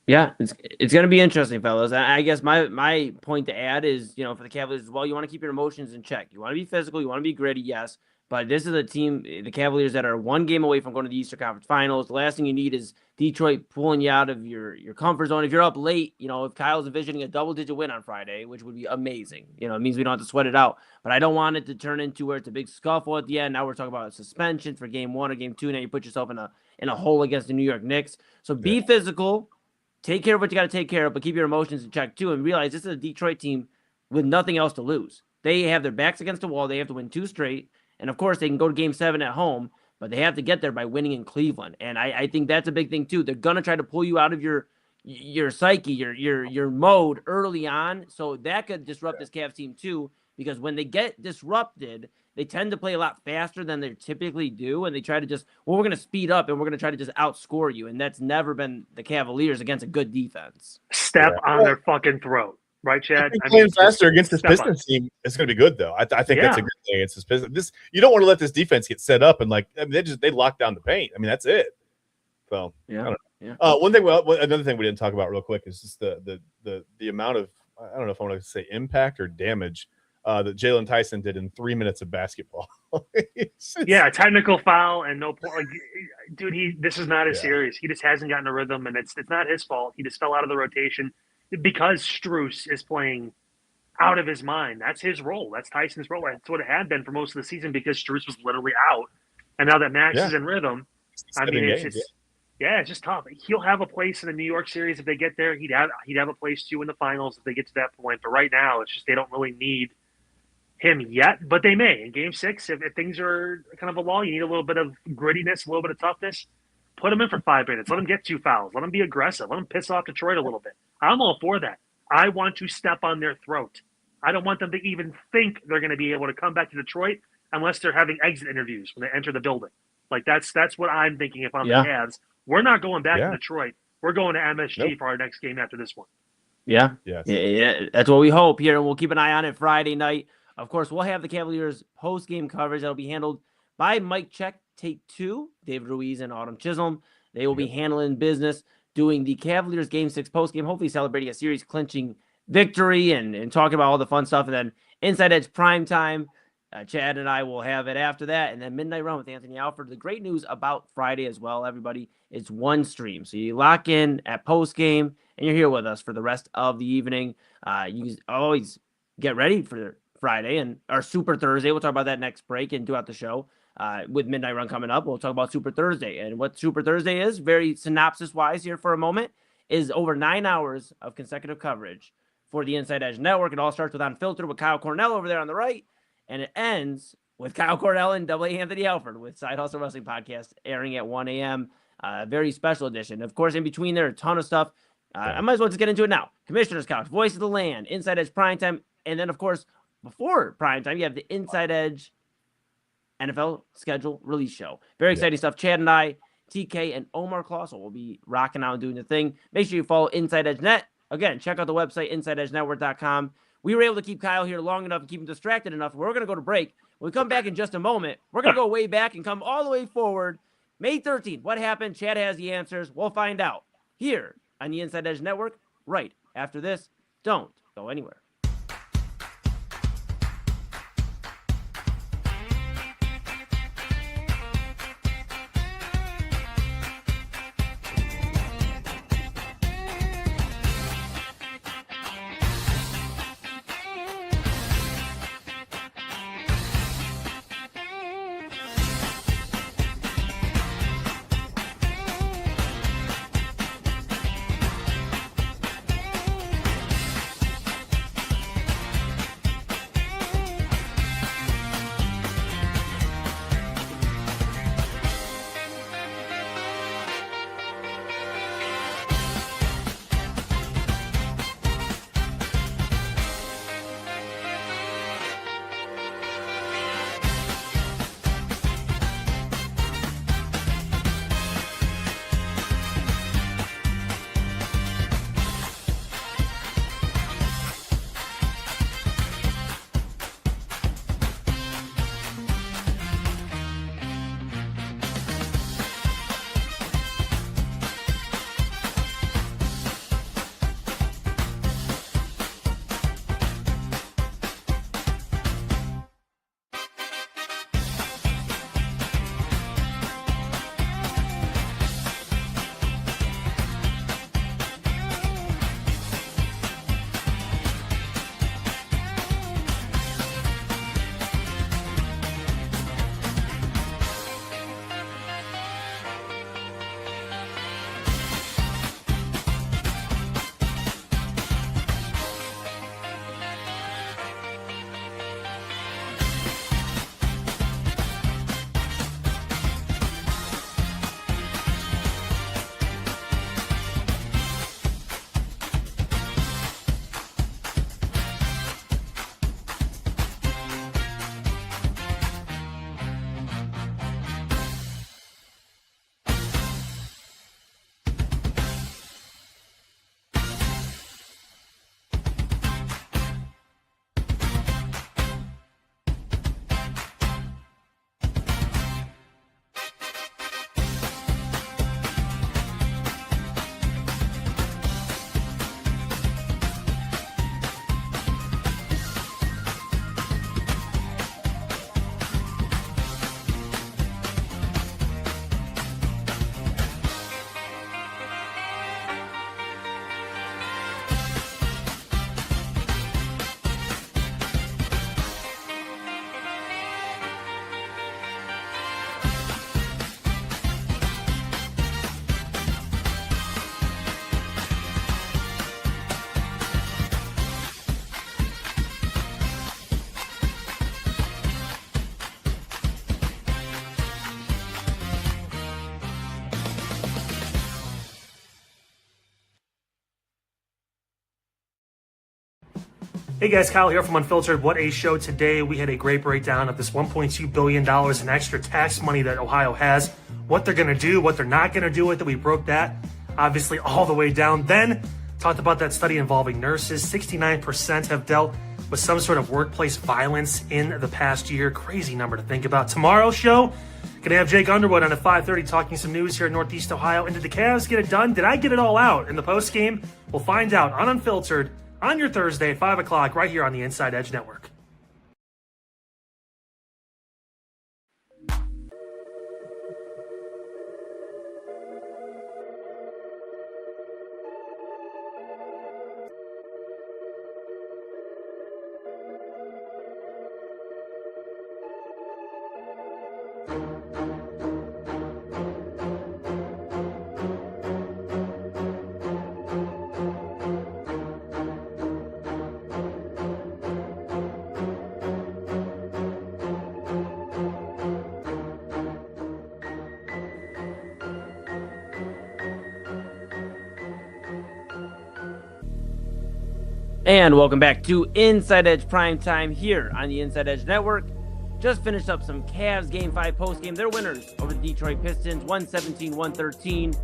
Yeah, it's going to be interesting, fellas. I guess my point to add is, for the Cavaliers as well, you want to keep your emotions in check. You want to be physical, you want to be gritty, yes, but this is a team, the Cavaliers, that are 1 game away from going to the Eastern Conference Finals. The last thing you need is Detroit pulling you out of your comfort zone. If you're up late, if Kyle's envisioning a double-digit win on Friday, which would be amazing, it means we don't have to sweat it out. But I don't want it to turn into where it's a big scuffle at the end. Now we're talking about a suspension for Game 1 or Game 2. Now you put yourself in a hole against the New York Knicks. So be physical. Take care of what you got to take care of, but keep your emotions in check too, and realize this is a Detroit team with nothing else to lose. They have their backs against the wall. They have to win 2 straight, and of course they can go to Game 7 at home, but they have to get there by winning in Cleveland. And I think that's a big thing too. They're gonna try to pull you out of your psyche, your mode early on, so that could disrupt this Cavs team too. Because when they get disrupted, they tend to play a lot faster than they typically do, and they try to just, well, we're going to speed up and we're going to try to just outscore you, and that's never been the Cavaliers against a good defense. Step on their fucking throat, right, Chad? Playing faster just against this step on. Pistons team is going to be good, though. I think Yeah. that's a good thing against this Pistons. You don't want to let this defense get set up and they lock down the paint. I mean, that's it. So I don't know. Yeah. Another thing we didn't talk about real quick is just the amount of, I don't know if I want to say impact or damage that Jalen Tyson did in 3 minutes of basketball. Yeah, technical foul and no point. Like, dude, this is not as serious. He just hasn't gotten a rhythm, and it's not his fault. He just fell out of the rotation because Strus is playing out of his mind. That's his role. That's Tyson's role. That's what it had been for most of the season because Strus was literally out, and now that Max is in rhythm, I mean, it's just tough. He'll have a place in the New York series if they get there. He'd have a place too in the finals if they get to that point. But right now, it's just they don't really need him yet, but they may in Game 6 if things are kind of a lull. You need a little bit of grittiness, a little bit of toughness. Put him in for 5 minutes. Let him get 2 fouls. Let him be aggressive. Let him piss off Detroit a little bit. I'm all for that. I want to step on their throat. I don't want them to even think they're going to be able to come back to Detroit unless they're having exit interviews when they enter the building. Like that's what I'm thinking if I'm the Cavs. We're not going back to Detroit. We're going to MSG for our next game after this one. Yeah. Yes. Yeah. That's what we hope here, and we'll keep an eye on it Friday night. Of course, we'll have the Cavaliers post-game coverage that'll be handled by Mike Check, Take 2, David Ruiz, and Autumn Chisholm. They will be handling business, doing the Cavaliers Game 6 post-game, hopefully celebrating a series-clinching victory and talking about all the fun stuff. And then Inside Edge Primetime, Chad and I will have it after that. And then Midnight Run with Anthony Alford. The great news about Friday as well, everybody, it's one stream. So you lock in at post-game, and you're here with us for the rest of the evening. You always get ready for Friday and our Super Thursday. We'll talk about that next break and throughout the show. With Midnight Run coming up, we'll talk about Super Thursday. And what Super Thursday is, very synopsis-wise here for a moment, is over 9 hours of consecutive coverage for the Inside Edge Network. It all starts with Unfiltered with Kyle Cornell over there on the right, and it ends with Kyle Cornell and Double A Anthony Alford with Side Hustle Wrestling Podcast airing at 1 a.m. Very special edition. Of course, in between there, a ton of stuff. I might as well just get into it now. Commissioner's Couch, Voice of the Land, Inside Edge Primetime, and then, of course, before Primetime, you have the Inside Edge NFL schedule release show. Very exciting stuff. Chad and I, TK, and Omar Clausen will be rocking out and doing the thing. Make sure you follow Inside Edge Net. Again, check out the website, InsideEdgeNetwork.com. We were able to keep Kyle here long enough and keep him distracted enough. We're going to go to break. When we come back in just a moment, we're going to go way back and come all the way forward. May 13th, what happened? Chad has the answers. We'll find out here on the Inside Edge Network right after this. Don't go anywhere. Hey guys, Kyle here from Unfiltered. What a show today. We had a great breakdown of this $1.2 billion in extra tax money that Ohio has, what they're going to do, what they're not going to do with it. We broke that obviously all the way down. Then talked about that study involving nurses. 69% have dealt with some sort of workplace violence in the past year. Crazy number to think about. Tomorrow's show, gonna have Jake Underwood on at 5:30 talking some news here in Northeast Ohio. And did the Cavs get it done? Did I get it all out in the postgame? We'll find out on Unfiltered on your Thursday at 5 o'clock right here on the Inside Edge Network. And welcome back to Inside Edge Primetime here on the Inside Edge Network. Just finished up some Cavs Game 5 postgame. They're winners over the Detroit Pistons, 117-113.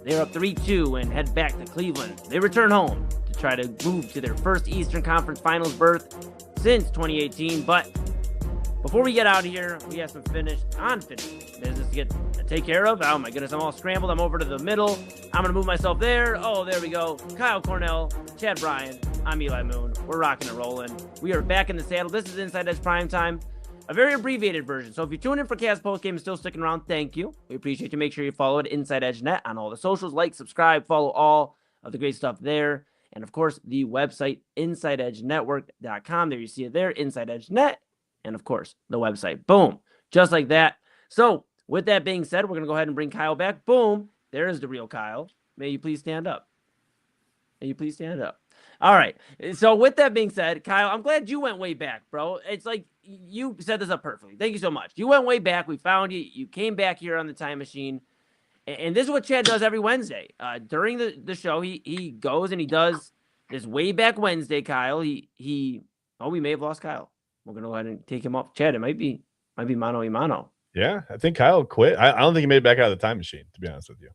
They're up 3-2 and head back to Cleveland. They return home to try to move to their first Eastern Conference Finals berth since 2018. But before we get out of here, we have some unfinished business to take care of. Oh my goodness, I'm all scrambled. I'm over to the middle. I'm going to move myself there. Oh, there we go. Kyle Cornell, Chad Bryan. I'm Eli Moon. We're rocking and rolling. We are back in the saddle. This is Inside Edge Primetime, a very abbreviated version. So if you're tuning in for Cavs postgame and still sticking around, thank you. We appreciate you. Make sure you follow it, Inside Edge Net, on all the socials. Like, subscribe, follow all of the great stuff there. And of course, the website, InsideEdgeNetwork.com. There you see it there, Inside Edge Net. And of course, the website. Boom. Just like that. So with that being said, we're going to go ahead and bring Kyle back. Boom. There is the real Kyle. May you please stand up. May you please stand up. All right. So with that being said, Kyle, I'm glad you went way back, bro. It's like you set this up perfectly. Thank you so much. You went way back. We found you. You came back here on the time machine. And this is what Chad does every Wednesday. During the show, he goes and he does this Wayback Wednesday, Kyle. We may have lost Kyle. We're going to go ahead and take him off. Chad, it might be mano a mano. Yeah, I think Kyle quit. I don't think he made it back out of the time machine, to be honest with you.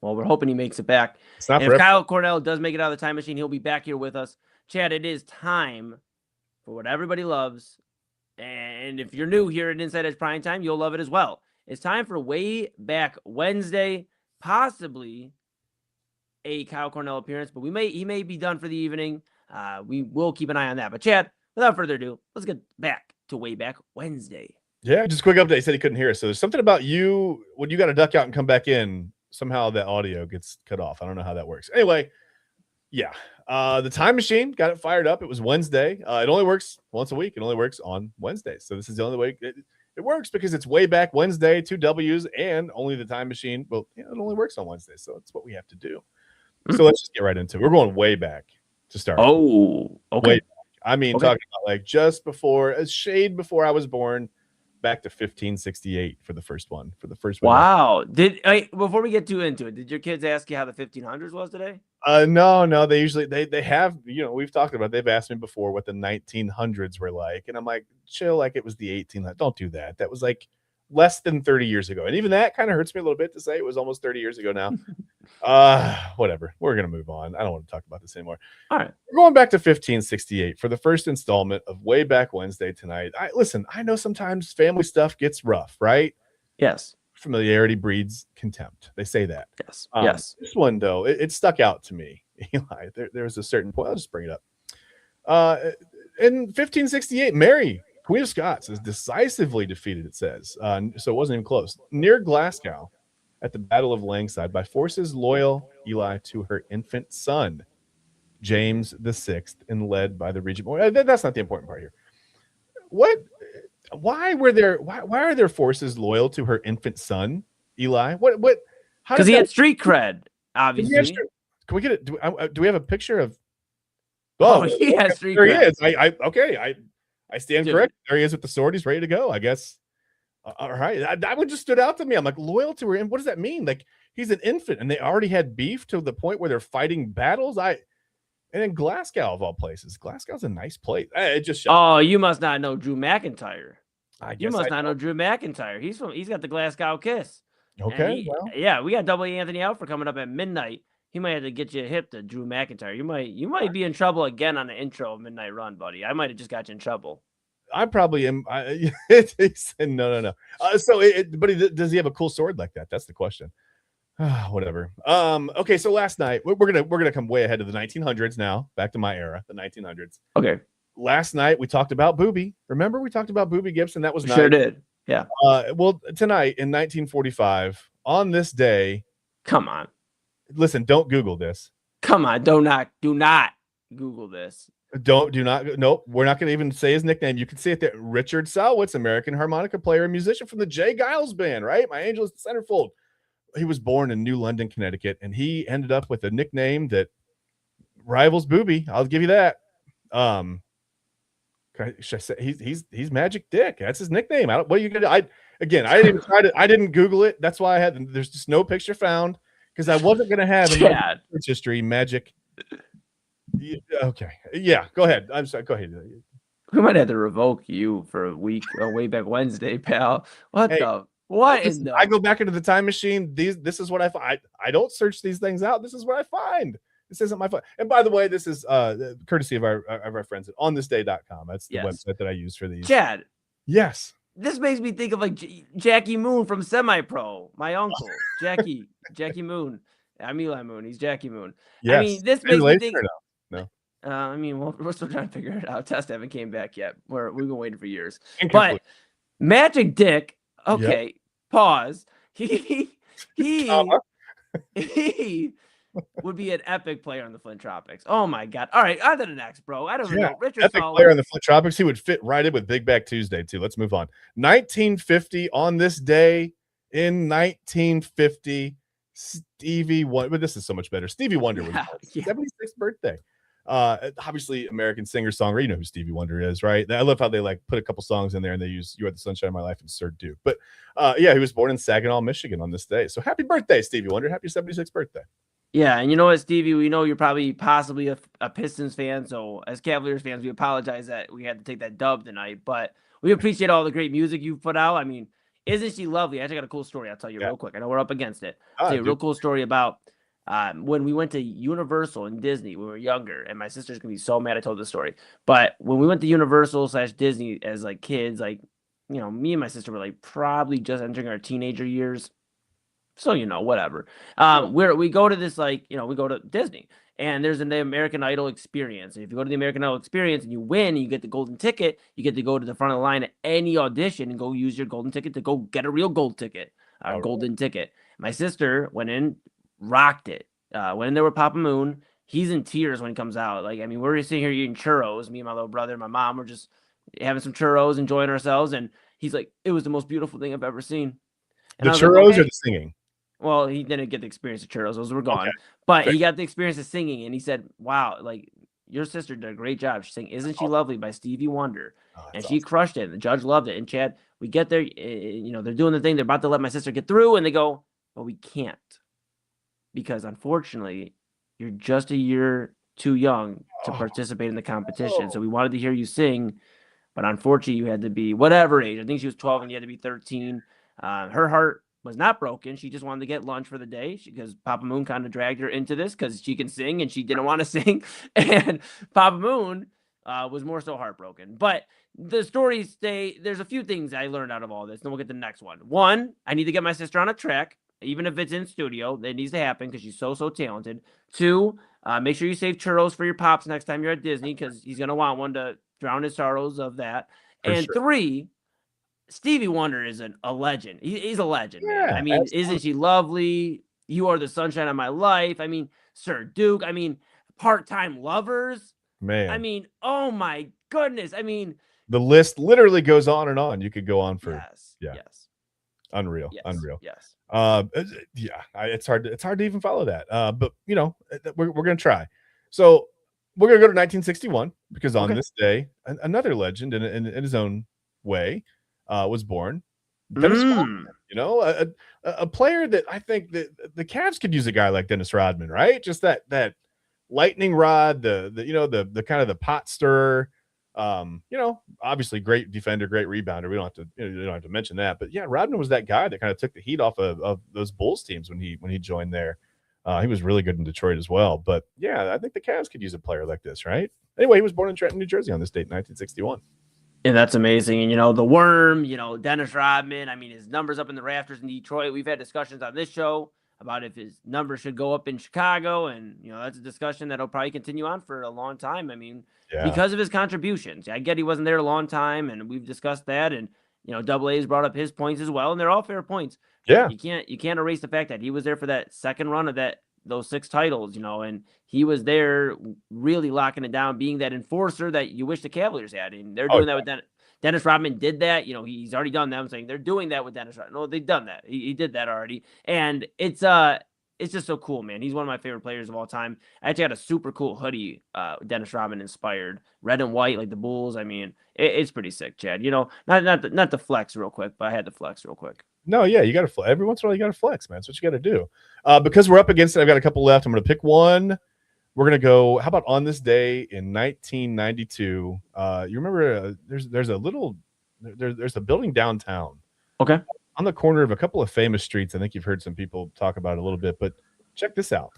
Well, we're hoping he makes it back. It's not and if Kyle Cornell does make it out of the time machine, he'll be back here with us. Chad, it is time for what everybody loves. And if you're new here at Inside Edge Primetime, you'll love it as well. It's time for Wayback Wednesday, possibly a Kyle Cornell appearance, but he may be done for the evening. We will keep an eye on that. But Chad, without further ado, let's get back to Wayback Wednesday. Yeah, just a quick update. He said he couldn't hear us. So there's something about you when you got to duck out and come back in. Somehow that audio gets cut off. I don't know how that works. Anyway, yeah. The time machine got it fired up. It was Wednesday. It only works once a week. It only works on Wednesdays. So this is the only way it works, because it's Wayback Wednesday, 2 W's, and only the time machine. Well, it only works on Wednesdays. So it's what we have to do. So let's just get right into it. We're going way back to start. Oh, okay. Way back. I mean, talking about like just before, a shade before I was born. Back to 1568 for the first one. Wow. Before we get too into it, did your kids ask you how the 1500s was today? No. They usually they have, we've talked about, they've asked me before what the 1900s were like, and I'm like, chill, like it was the 1800s. Don't do that. That was like less than 30 years ago, and even that kind of hurts me a little bit to say it was almost 30 years ago now. Whatever. We're gonna move on. I don't want to talk about this anymore. All right. We're going back to 1568 for the first installment of Wayback Wednesday tonight. I know sometimes family stuff gets rough, right? Yes. Familiarity breeds contempt. They say that. Yes. Yes. This one, though, it stuck out to me, Eli. There was a certain point. I'll just bring it up. In 1568, Mary, Queen of Scots, is decisively defeated, it says. So it wasn't even close. Near Glasgow, at the Battle of Langside, by forces loyal, Eli, to her infant son, James VI, and led by the regent. That's not the important part here. Why are there forces loyal to her infant son, Eli? Because he had street cred, obviously. Can we get it? Do we have a picture of? He has street there cred. He is. I stand correct. There he is with the sword. He's ready to go, I guess. All right. That one just stood out to me. I'm like, loyal to her. And what does that mean? Like, he's an infant and they already had beef to the point where they're fighting battles. And in Glasgow, of all places, Glasgow's a nice place. It just Oh, you must not know Drew McIntyre. I You guess must I not know Drew McIntyre. He's got the Glasgow kiss. And okay. Well, yeah, we got double Anthony Alford coming up at midnight. He might have to get you hip to Drew McIntyre. You might be in trouble again on the intro of Midnight Run, buddy. I might have just got you in trouble. I probably am. No. But does he have a cool sword like that? That's the question. Whatever. Okay, so last night we're gonna come way ahead of the 1900s now. Back to my era, the 1900s. Okay. Last night we talked about Boobie. Remember we talked about Boobie Gibson? That was nice. Sure did. Yeah. Well, tonight in 1945, on this day. Come on. Listen, don't Google this. Come on, do not Google this. Do not. Nope. We're not going to even say his nickname. You can see it there. Richard Salwitz, American harmonica player and musician from the Jay Giles Band, right? My Angel is the centerfold. He was born in New London, Connecticut, and he ended up with a nickname that rivals Boobie. I'll give you that. Should I say he's Magic Dick? That's his nickname. What are you gonna? I didn't even try to. I didn't Google it. That's why I had. There's just no picture found because I wasn't gonna have in my search history Magic. Okay, yeah. Go ahead. I'm sorry. Go ahead. We might have to revoke you for a week on Wayback Wednesday, pal. What Hey, the? What is the? I go back into the time machine. This is what I find. I don't search these things out. This is what I find. This isn't my fault. And by the way, this is courtesy of our friends at onthisday.com. That's the website that I use for these. Chad. Yes. This makes me think of like Jackie Moon from Semi-Pro. My uncle, Jackie Moon. I'm Eli Moon. He's Jackie Moon. Yes. I mean, this makes me think. No. I mean, we're still trying to figure it out. Test haven't came back yet. We've been waiting for years. Incomplete. But Magic Dick. Okay. Yep. Pause. He would be an epic player on the Flint Tropics. Oh my God. All right. On to the next, bro. I don't even know. Richard epic player on the Flint Tropics. He would fit right in with Big Back Tuesday too. Let's move on. 1950 on this day in 1950, Stevie Wonder. But this is so much better. Stevie Wonder was 76th birthday. Obviously American singer-songwriter. You know who Stevie Wonder is, right? I love how they like put a couple songs in there and they use "You Are the Sunshine of My Life" and "Sir Duke." But he was born in Saginaw, Michigan on this day. So happy birthday, Stevie Wonder. Happy 76th birthday. Yeah, and you know what, Stevie? We know you're possibly a Pistons fan. So as Cavaliers fans, we apologize that we had to take that dub tonight. But we appreciate all the great music you've put out. I mean, isn't she lovely? I actually got a cool story. I'll tell you real quick. I know we're up against it. I'll tell you a real cool story about when we went to Universal and Disney when we were younger. And my sister's going to be so mad I told this story. But when we went to Universal/Disney as like kids, like, you know, me and my sister were like probably just entering our teenager years. So, you know, whatever. We go to this, like, you know, we go to Disney and there's an American Idol experience. And if you go to the American Idol experience and you win, and you get the golden ticket, you get to go to the front of the line at any audition and go use your golden ticket to go get a real gold ticket, golden ticket. My sister went in, rocked it. Went in there with Papa Moon. He's in tears when he comes out. Like, I mean, we're sitting here eating churros. Me and my little brother and my mom were just having some churros, enjoying ourselves. And he's like, it was the most beautiful thing I've ever seen. And the churros or the singing? Well, he didn't get the experience of churros; those were gone. Okay. But he got the experience of singing, and he said, "Wow, like your sister did a great job. She sang 'Isn't She Lovely' by Stevie Wonder, and she crushed it. The judge loved it." And Chad, we get there, you know, they're doing the thing. They're about to let my sister get through, and they go, "But we can't, because unfortunately, you're just a year too young to participate in the competition. So we wanted to hear you sing, but unfortunately, you had to be whatever age. I think she was 12, and you had to be 13. Her heart was not broken. She just wanted to get lunch for the day because Papa Moon kind of dragged her into this because she can sing and she didn't want to sing. And Papa Moon was more so heartbroken. But the stories there's a few things I learned out of all this. Then we'll get to the next one. One, I need to get my sister on a track, even if it's in studio. That needs to happen because she's so talented. Two, make sure you save churros for your pops next time you're at Disney because he's going to want one to drown his sorrows of that. Three, Stevie Wonder is a legend. He's a legend, man. I mean, absolutely. Isn't she lovely? You Are the Sunshine of My Life. I mean, Sir Duke. I mean, Part-Time Lovers. Man. I mean, oh my goodness. I mean, the list literally goes on and on. You could go on for yes. Unreal. Yes. Unreal. Yes. It's hard to even follow that. But you know, we're gonna try. So we're gonna go to 1961 because on this day, another legend in his own way was born. Dennis Rodman, you know, a player that I think that the Cavs could use a guy like Dennis Rodman, right? Just that lightning rod, the kind of the pot stirrer. Obviously great defender, great rebounder. We don't have to mention that. But yeah, Rodman was that guy that kind of took the heat off of those Bulls teams when he joined there. He was really good in Detroit as well. But yeah, I think the Cavs could use a player like this, right? Anyway, he was born in Trenton, New Jersey on this date, 1961. Yeah, that's amazing. And, the worm, Dennis Rodman, I mean, his numbers up in the rafters in Detroit. We've had discussions on this show about if his numbers should go up in Chicago. And, that's a discussion that'll probably continue on for a long time. I mean, because of his contributions. I get he wasn't there a long time, and we've discussed that. And, Double A's brought up his points as well, and they're all fair points. Yeah. You can't erase the fact that he was there for that second run of those 6 titles, and he was there really locking it down, being that enforcer that you wish the Cavaliers had. And they're doing that with Dennis Rodman did that. He's already done that. I'm saying they're doing that with Dennis Rodman. No, they've done that. He did that already. And it's just so cool, man. He's one of my favorite players of all time. I actually had a super cool hoodie, Dennis Rodman inspired, red and white like the Bulls. I mean, it's pretty sick, Chad. Not to flex real quick, but I had to flex real quick. No, yeah, you got to flex. Every once in a while, you got to flex, man. That's what you got to do. Because we're up against it, I've got a couple left. I'm going to pick one. We're going to go, how about on this day in 1992? You remember there's a building downtown. Okay. On the corner of a couple of famous streets. I think you've heard some people talk about it a little bit, but check this out.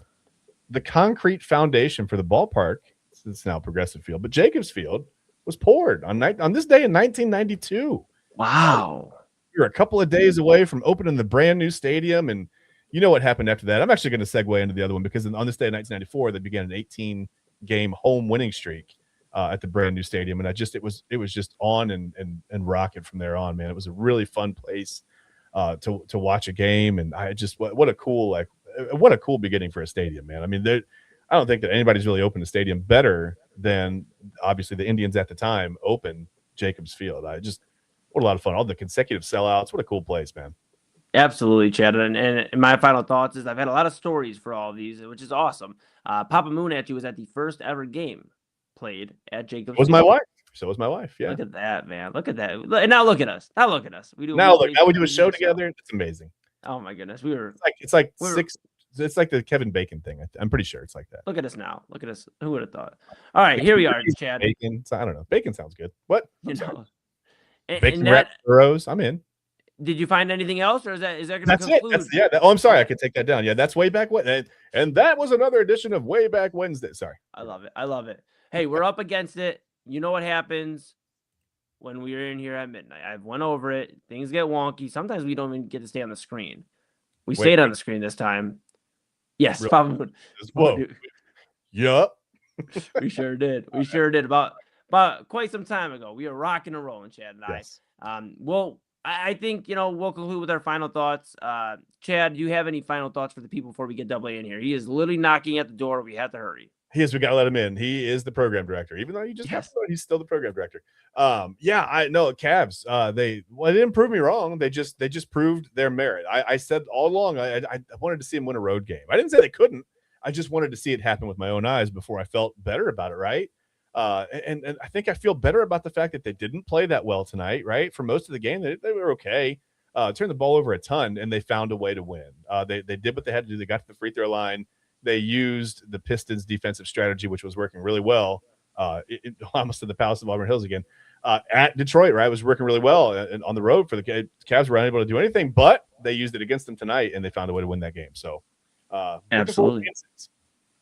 The concrete foundation for the ballpark, it's now Progressive Field, but Jacobs Field was poured on this day in 1992. Wow. You're a couple of days away from opening the brand new stadium, and you know what happened after that. I'm actually going to segue into the other one because on this day in 1994, they began an 18-game home winning streak at the brand new stadium, and it was just on and rocking from there on, man. It was a really fun place to watch a game, and I just what a cool beginning for a stadium, man. I mean, I don't think that anybody's really opened a stadium better than obviously the Indians at the time opened Jacobs Field. What a lot of fun. All the consecutive sellouts. What a cool place, man. Absolutely, Chad. And my final thoughts is I've had a lot of stories for all of these, which is awesome. Papa Moon at you was at the first ever game played at Jacobs Field. So was my wife. Yeah. Look at that, man. Look at that. And now look at us. Now look at us. We do a show together. It's amazing. Oh my goodness. It's like the Kevin Bacon thing. I'm pretty sure it's like that. Look at us now. Look at us. Who would have thought? All right, here we are, Chad. Bacon. I don't know. Bacon sounds good. What? Bacon and wrapped burros. I'm in. Did you find anything else, or is that going to conclude? I'm sorry. I can take that down. Yeah, that's Wayback Wednesday. And that was another edition of Wayback Wednesday. Sorry. I love it. Hey, we're up against it. You know what happens when we are in here at midnight. I've went over it. Things get wonky. Sometimes we don't even get to stay on the screen. We stayed on the screen this time. Yes, really? probably. Whoa. Yup. We sure did. About quite some time ago. We were rocking and rolling, Chad and I. Yes. Well, I think, we'll conclude with our final thoughts. Chad, do you have any final thoughts for the people before we get Double A in here? He is literally knocking at the door. We have to hurry. We got to let him in. He is the program director, even though he's still the program director. I know Cavs. They didn't prove me wrong. They just proved their merit. I said all along, I wanted to see him win a road game. I didn't say they couldn't. I just wanted to see it happen with my own eyes before I felt better about it. Right. And I think I feel better about the fact that they didn't play that well tonight, right? For most of the game, they were okay. Turned the ball over a ton, and they found a way to win. They did what they had to do. They got to the free throw line. They used the Pistons' defensive strategy, which was working really well. Almost to the Palace of Auburn Hills again. At Detroit, right, was working really well. And on the road for the Cavs were unable to do anything, but they used it against them tonight, and they found a way to win that game. So, absolutely.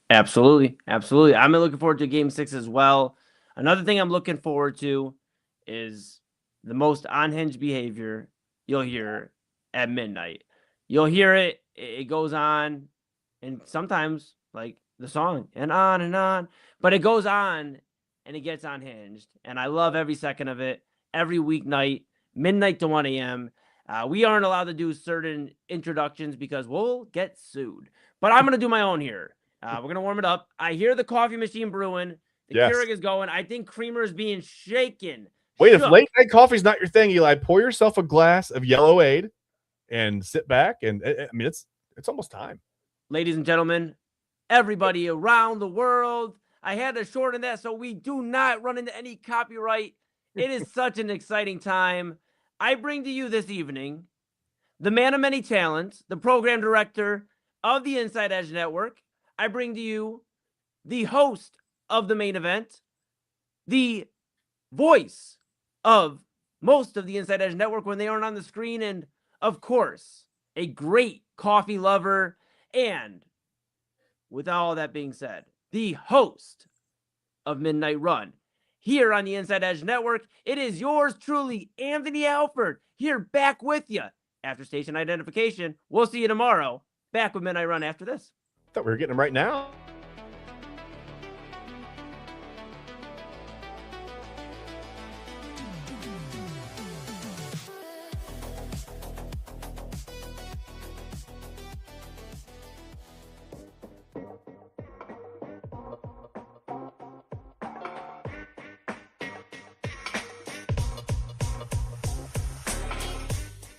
I'm looking forward to Game 6 as well. Another thing I'm looking forward to is the most unhinged behavior you'll hear at midnight. You'll hear it. It goes on, and sometimes like the song and on, but it goes on and it gets unhinged. And I love every second of it. Every weeknight, midnight to 1 a.m. We aren't allowed to do certain introductions because we'll get sued. But I'm going to do my own here. We're going to warm it up. I hear the coffee machine brewing. The Keurig is going. I think creamer is being shaken. Wait, if late night coffee's not your thing, Eli, pour yourself a glass of Yellow Aid and sit back. And I mean, it's almost time. Ladies and gentlemen, everybody around the world, I had to shorten that so we do not run into any copyright. It is such an exciting time. I bring to you this evening the man of many talents, the program director of the InsideEdge Network. I bring to you the host of the main event, the voice of most of the Inside Edge Network when they aren't on the screen, and of course, a great coffee lover. And with all that being said, the host of Midnight Run here on the Inside Edge Network, it is yours truly, Anthony Alford, here back with you after station identification. We'll see you tomorrow. Back with Midnight Run after this. Thought we were getting them right now.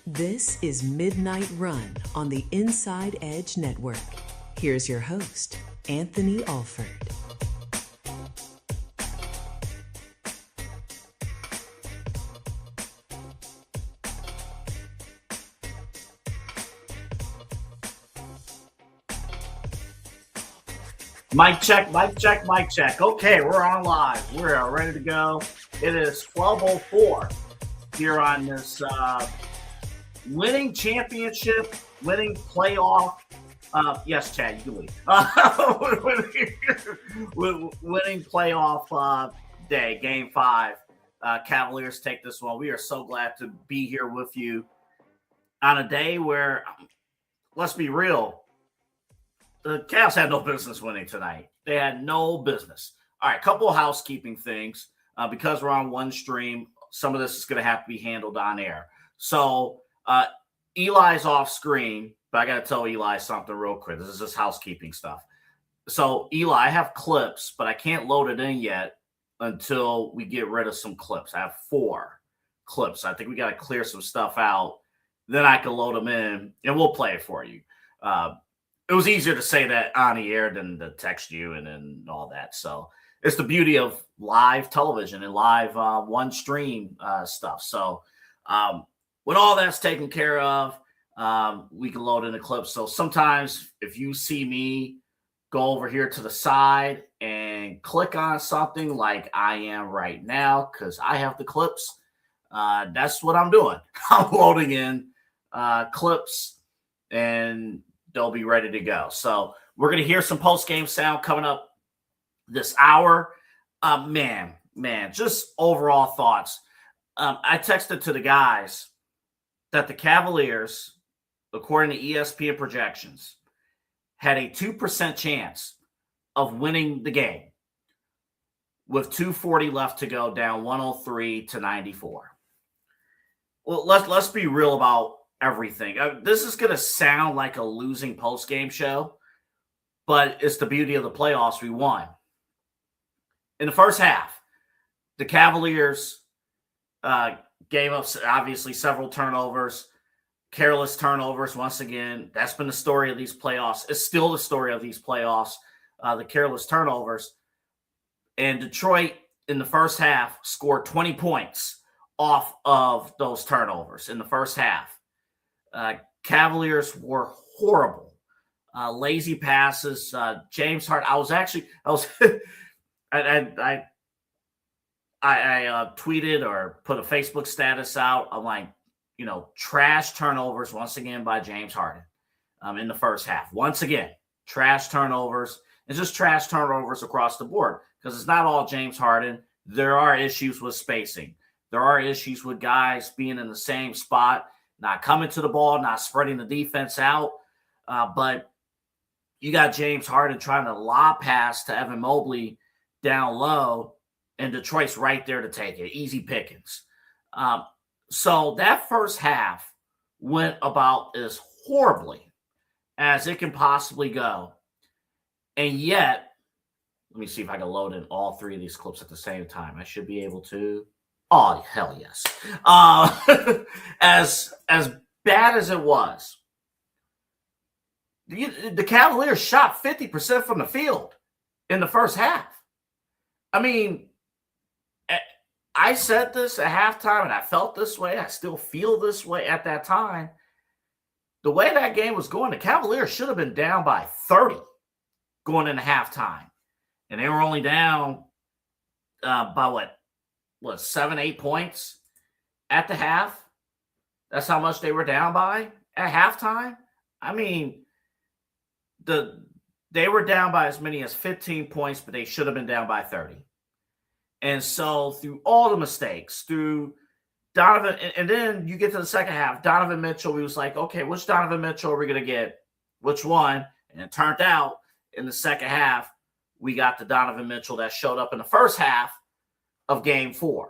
This is Midnight Run on the Inside Edge Network. Here's your host, Anthony Alford. Mic check, mic check, mic check. Okay, we're on live. We're ready to go. It is 12:04 here on this winning championship, winning playoff. Yes, Chad, you can leave. Winning playoff day, Game 5. Cavaliers take this one. We are so glad to be here with you on a day where, let's be real, the Cavs had no business winning tonight. They had no business. All right, a couple of housekeeping things. Because we're on one stream, some of this is going to have to be handled on air. So, Eli's off screen, but I got to tell Eli something real quick. This is just housekeeping stuff. So, Eli, I have clips, but I can't load it in yet until we get rid of some clips. I have 4 clips. I think we got to clear some stuff out. Then I can load them in, and we'll play it for you. It was easier to say that on the air than to text you and all that. So, it's the beauty of live television and live one stream stuff. So, when all that's taken care of, we can load in the clips. So sometimes if you see me go over here to the side and click on something like I am right now, because I have the clips, that's what I'm doing. I'm loading in clips and they'll be ready to go. So we're going to hear some post-game sound coming up this hour. Man, just overall thoughts. I texted to the guys that the Cavaliers, according to ESPN projections, had a 2% chance of winning the game with 2:40 left to go, down 103-94. Well, let's be real about everything. This is going to sound like a losing post-game show, but it's the beauty of the playoffs. We won. In the first half, the Cavaliers gave up, obviously, several turnovers, careless turnovers. Once again, that's been the story of these playoffs. It's still the story of these playoffs, the careless turnovers. And Detroit, in the first half, scored 20 points off of those turnovers in the first half. Cavaliers were horrible. Lazy passes. James Harden. I tweeted or put a Facebook status out. I'm like, trash turnovers once again by James Harden in the first half. Once again, trash turnovers and just trash turnovers across the board, because it's not all James Harden. There are issues with spacing. There are issues with guys being in the same spot, not coming to the ball, not spreading the defense out. But you got James Harden trying to lob pass to Evan Mobley down low, and Detroit's right there to take it. Easy pickings. So that first half went about as horribly as it can possibly go. And yet, let me see if I can load in all 3 of these clips at the same time. I should be able to. Oh, hell yes. As bad as it was, the Cavaliers shot 50% from the field in the first half. I mean, I said this at halftime, and I felt this way. I still feel this way at that time. The way that game was going, the Cavaliers should have been down by 30 going into halftime. and they were only down by what 7, 8 points at the half. That's how much they were down by at halftime. I mean, they were down by as many as 15 points, but they should have been down by 30. And so through all the mistakes, through Donovan, and then you get to the second half, Donovan Mitchell, we was like, okay, which Donovan Mitchell are we going to get? Which one? And it turned out in the second half, we got the Donovan Mitchell that showed up in the first half of Game 4.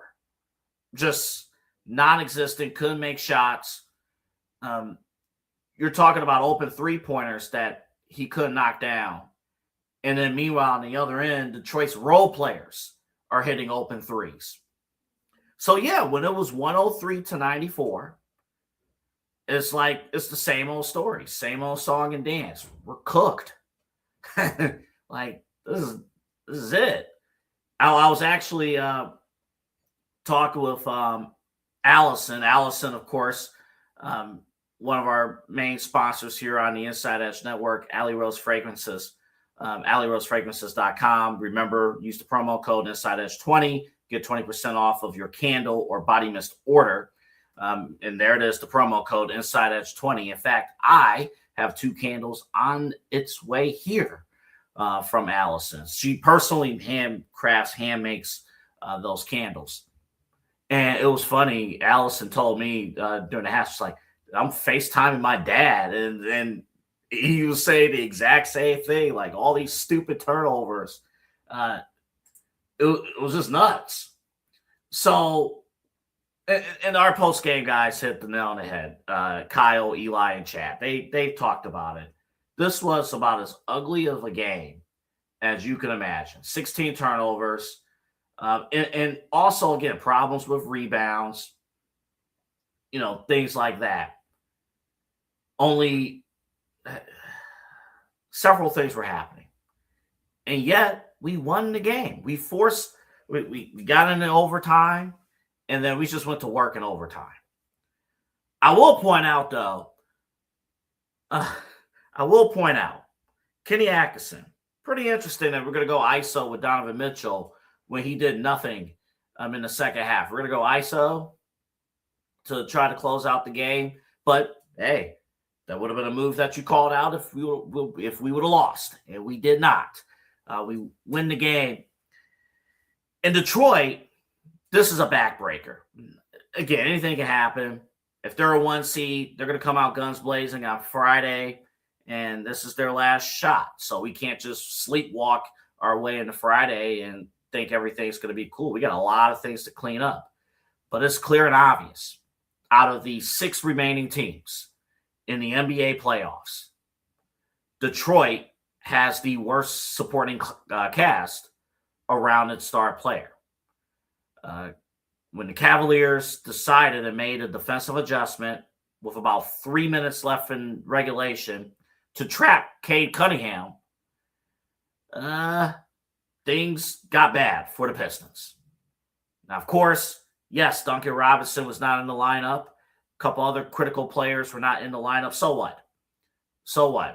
Just non-existent, couldn't make shots. You're talking about open three-pointers that he couldn't knock down. And then meanwhile, on the other end, Detroit's role players are hitting open threes. So, yeah, when it was 103-94, it's like it's the same old story, same old song and dance. We're cooked. Like, this is it. I was actually talking with Allison. Allison, of course, one of our main sponsors here on the Inside Edge Network, Alley Rose Fragrances, AlleyRoseFragrances.com. Remember, use the promo code InsideEdge20, get 20% off of your candle or body mist order. And there it is, the promo code InsideEdge20. In fact, I have 2 candles on its way here from Allison. She personally hand makes those candles. And it was funny. Allison told me during the half, she's like, I'm FaceTiming my dad. And he was saying the exact same thing, like all these stupid turnovers. It was just nuts. So, and our post-game guys hit the nail on the head. Kyle, Eli, and Chad, they talked about it. This was about as ugly of a game as you can imagine. 16 turnovers. And also, again, problems with rebounds, things like that. Only several things were happening. And yet, we won the game. We got into overtime, and then we just went to work in overtime. I will point out, though, Kenny Atkinson, pretty interesting that we're going to go ISO with Donovan Mitchell when he did nothing in the second half. We're going to go ISO to try to close out the game. But, hey, that would have been a move that you called out if we would have lost, and we did not. We win the game. In Detroit, this is a backbreaker. Again, anything can happen. If they're a 1 seed, they're going to come out guns blazing on Friday, and this is their last shot. So we can't just sleepwalk our way into Friday and think everything's going to be cool. We got a lot of things to clean up. But it's clear and obvious. Out of the 6 remaining teams in the NBA playoffs, Detroit has the worst supporting cast around its star player. When the Cavaliers decided and made a defensive adjustment with about 3 minutes left in regulation to trap Cade Cunningham, things got bad for the Pistons. Now, of course, yes, Duncan Robinson was not in the lineup. A couple other critical players were not in the lineup. So what?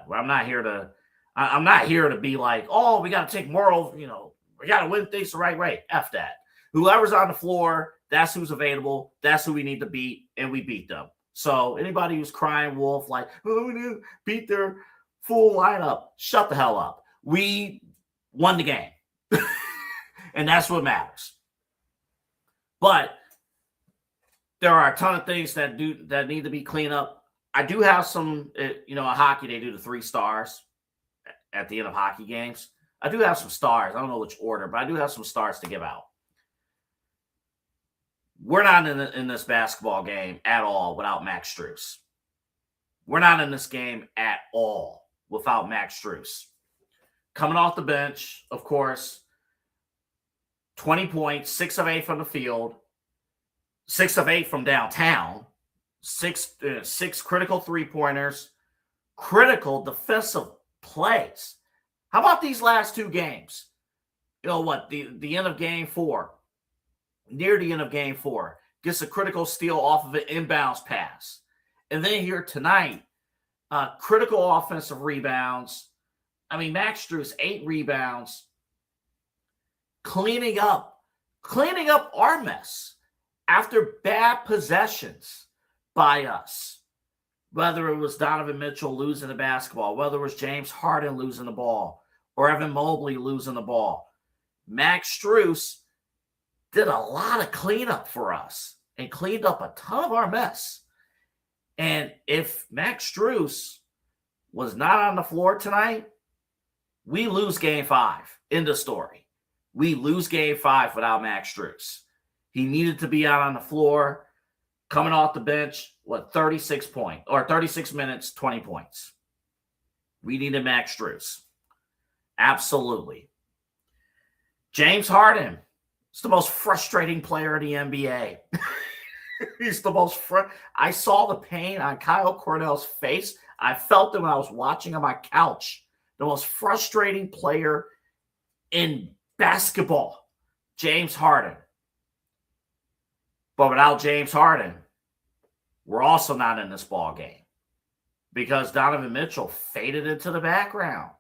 Well, I'm not here to be like, oh, we got to take moral, we got to win things the right way. F that. Whoever's on the floor, that's who's available. That's who we need to beat, and we beat them. So anybody who's crying wolf, like, oh, we need to beat their full lineup, shut the hell up. We won the game. And that's what matters. But there are a ton of things that need to be cleaned up. I do have some, in hockey, they do the 3 stars at the end of hockey games. I do have some stars. I don't know which order, but I do have some stars to give out. We're not in this basketball game at all without Max Strus. We're not in this game at all without Max Strus. Coming off the bench, of course, 20 points, 6 of 8 from the field, 6 of 8 from downtown, 6 critical 3-pointers, critical defensive plays. How about these last 2 games? The end of game 4, near the end of game 4, gets a critical steal off of an inbounds pass. And then here tonight, critical offensive rebounds. I mean, Max Strus, 8 rebounds, cleaning up our mess after bad possessions by us. Whether it was Donovan Mitchell losing the basketball, whether it was James Harden losing the ball, or Evan Mobley losing the ball. Max Strus did a lot of cleanup for us and cleaned up a ton of our mess. And if Max Strus was not on the floor tonight, we lose game 5. End of story. We lose game 5 without Max Strus. He needed to be out on the floor, coming off the bench, 36 minutes, 20 points. We needed Max Strus. Absolutely. James Harden is the most frustrating player in the NBA. He's the most I saw the pain on Kyle Cornell's face. I felt it when I was watching on my couch. The most frustrating player in basketball, James Harden. But without James Harden, we're also not in this ball game because Donovan Mitchell faded into the background.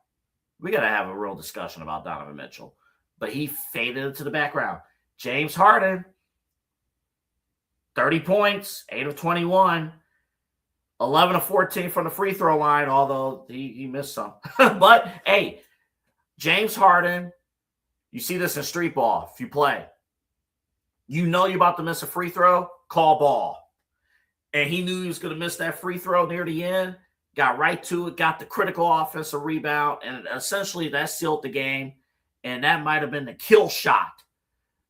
We got to have a real discussion about Donovan Mitchell, but he faded into the background. James Harden, 30 points, 8 of 21, 11 of 14 from the free throw line, although he missed some. But, hey, James Harden, you see this in street ball. If you play, you know you're about to miss a free throw, call ball. And he knew he was going to miss that free throw near the end, got right to it, got the critical offensive rebound, and essentially that sealed the game. And that might have been the kill shot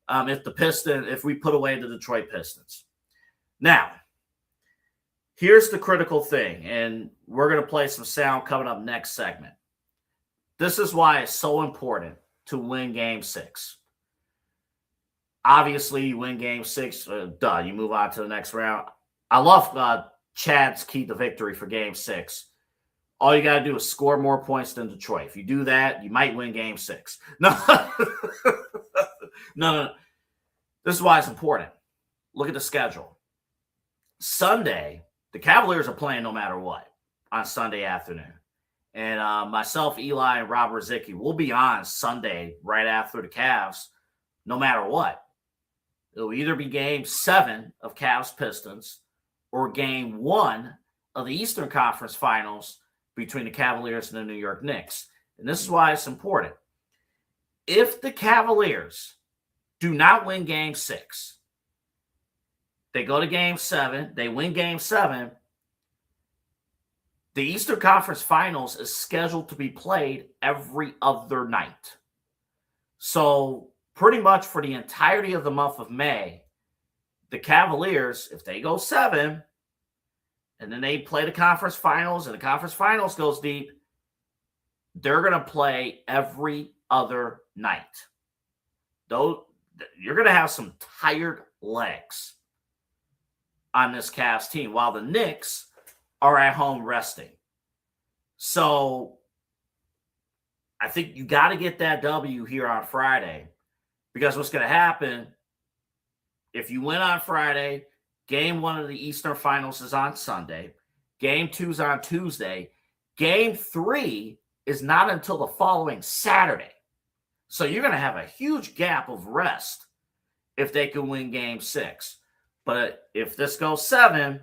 if we put away the Detroit Pistons. Now, here's the critical thing, and we're going to play some sound coming up next segment. This is why it's so important to win Game 6. Obviously, you win Game 6, you move on to the next round. I love Chad's key to victory for Game 6. All you got to do is score more points than Detroit. If you do that, you might win Game 6. No. No. This is why it's important. Look at the schedule. Sunday, the Cavaliers are playing no matter what on Sunday afternoon. And myself, Eli, and Rob Rizicki will be on Sunday right after the Cavs no matter what. It'll either be Game 7 of Cavs-Pistons or Game 1 of the Eastern Conference Finals between the Cavaliers and the New York Knicks. And this is why it's important. If the Cavaliers do not win Game 6, they go to Game 7, they win Game 7, the Eastern Conference Finals is scheduled to be played every other night. So pretty much for the entirety of the month of May, the Cavaliers, if they go 7, and then they play the conference finals, and the conference finals goes deep, they're going to play every other night. Though you're going to have some tired legs on this Cavs team, while the Knicks are at home resting. So I think you got to get that W here on Friday, because what's going to happen if you win on Friday, Game 1 of the Eastern Finals is on Sunday. Game 2 is on Tuesday. Game 3 is not until the following Saturday. So you're going to have a huge gap of rest if they can win Game 6. But if this goes 7,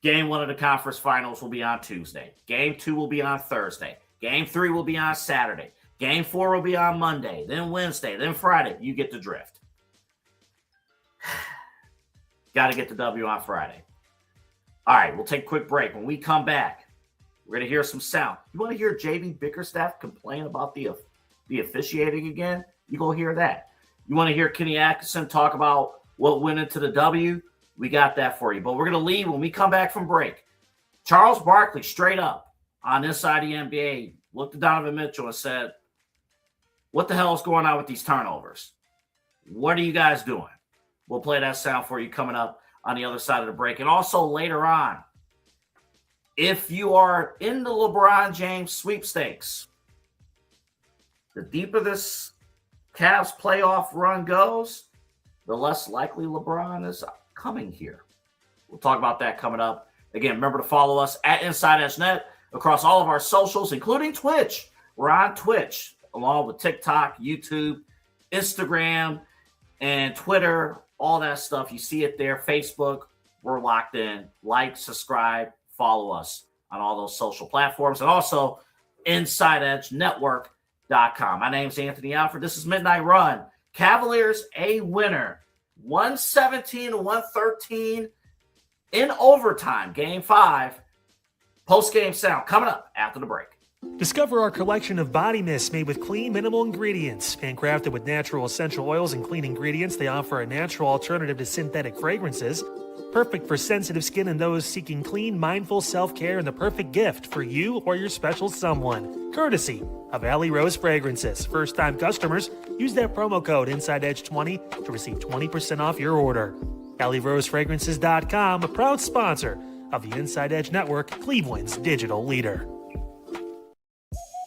Game 1 of the Conference Finals will be on Tuesday. Game 2 will be on Thursday. Game 3 will be on Saturday. Game 4 will be on Monday, then Wednesday, then Friday. You get the drift. Got to get the W on Friday. All right, we'll take a quick break. When we come back, we're going to hear some sound. You want to hear JB Bickerstaff complain about the officiating again? You go hear that. You want to hear Kenny Atkinson talk about what went into the W? We got that for you. But we're going to leave when we come back from break. Charles Barkley, straight up, on Inside the NBA, looked at Donovan Mitchell and said, what the hell is going on with these turnovers? What are you guys doing? We'll play that sound for you coming up on the other side of the break. And also later on, if you are in the LeBron James sweepstakes, the deeper this Cavs playoff run goes, the less likely LeBron is coming here. We'll talk about that coming up. Again, remember to follow us at InsideEdge Net across all of our socials, including Twitch. We're on Twitch, along with TikTok, YouTube, Instagram and Twitter, all that stuff. You see it there. Facebook, we're locked in. Like, subscribe, follow us on all those social platforms. And also InsideEdgeNetwork.com. My name's Anthony Alford. This is Midnight Run. Cavaliers a winner. 117-113 in overtime. Game 5. Post-game sound coming up after the break. Discover our collection of body mists made with clean, minimal ingredients. Handcrafted with natural essential oils and clean ingredients, they offer a natural alternative to synthetic fragrances. Perfect for sensitive skin and those seeking clean, mindful self-care, and the perfect gift for you or your special someone. Courtesy of Alley Rose Fragrances. First-time customers, use that promo code InsideEdge20 to receive 20% off your order. AlleyRoseFragrances.com, a proud sponsor of the Inside Edge Network, Cleveland's digital leader.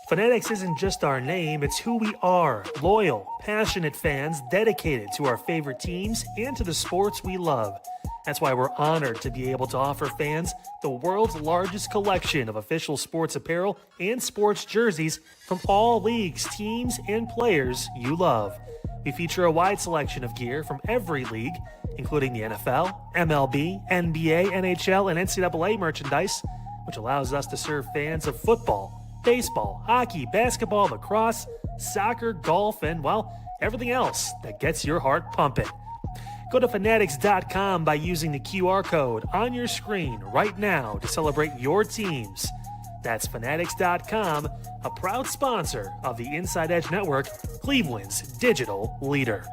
Fanatics isn't just our name, it's who we are. Loyal, passionate fans dedicated to our favorite teams and to the sports we love. That's why we're honored to be able to offer fans the world's largest collection of official sports apparel and sports jerseys from all leagues, teams, and players you love. We feature a wide selection of gear from every league, including the NFL, MLB, NBA, NHL, and NCAA merchandise, which allows us to serve fans of football, baseball, hockey, basketball, lacrosse, soccer, golf, and, well, everything else that gets your heart pumping. Go to Fanatics.com by using the QR code on your screen right now to celebrate your teams. That's Fanatics.com, a proud sponsor of the Inside Edge Network, Cleveland's digital leader.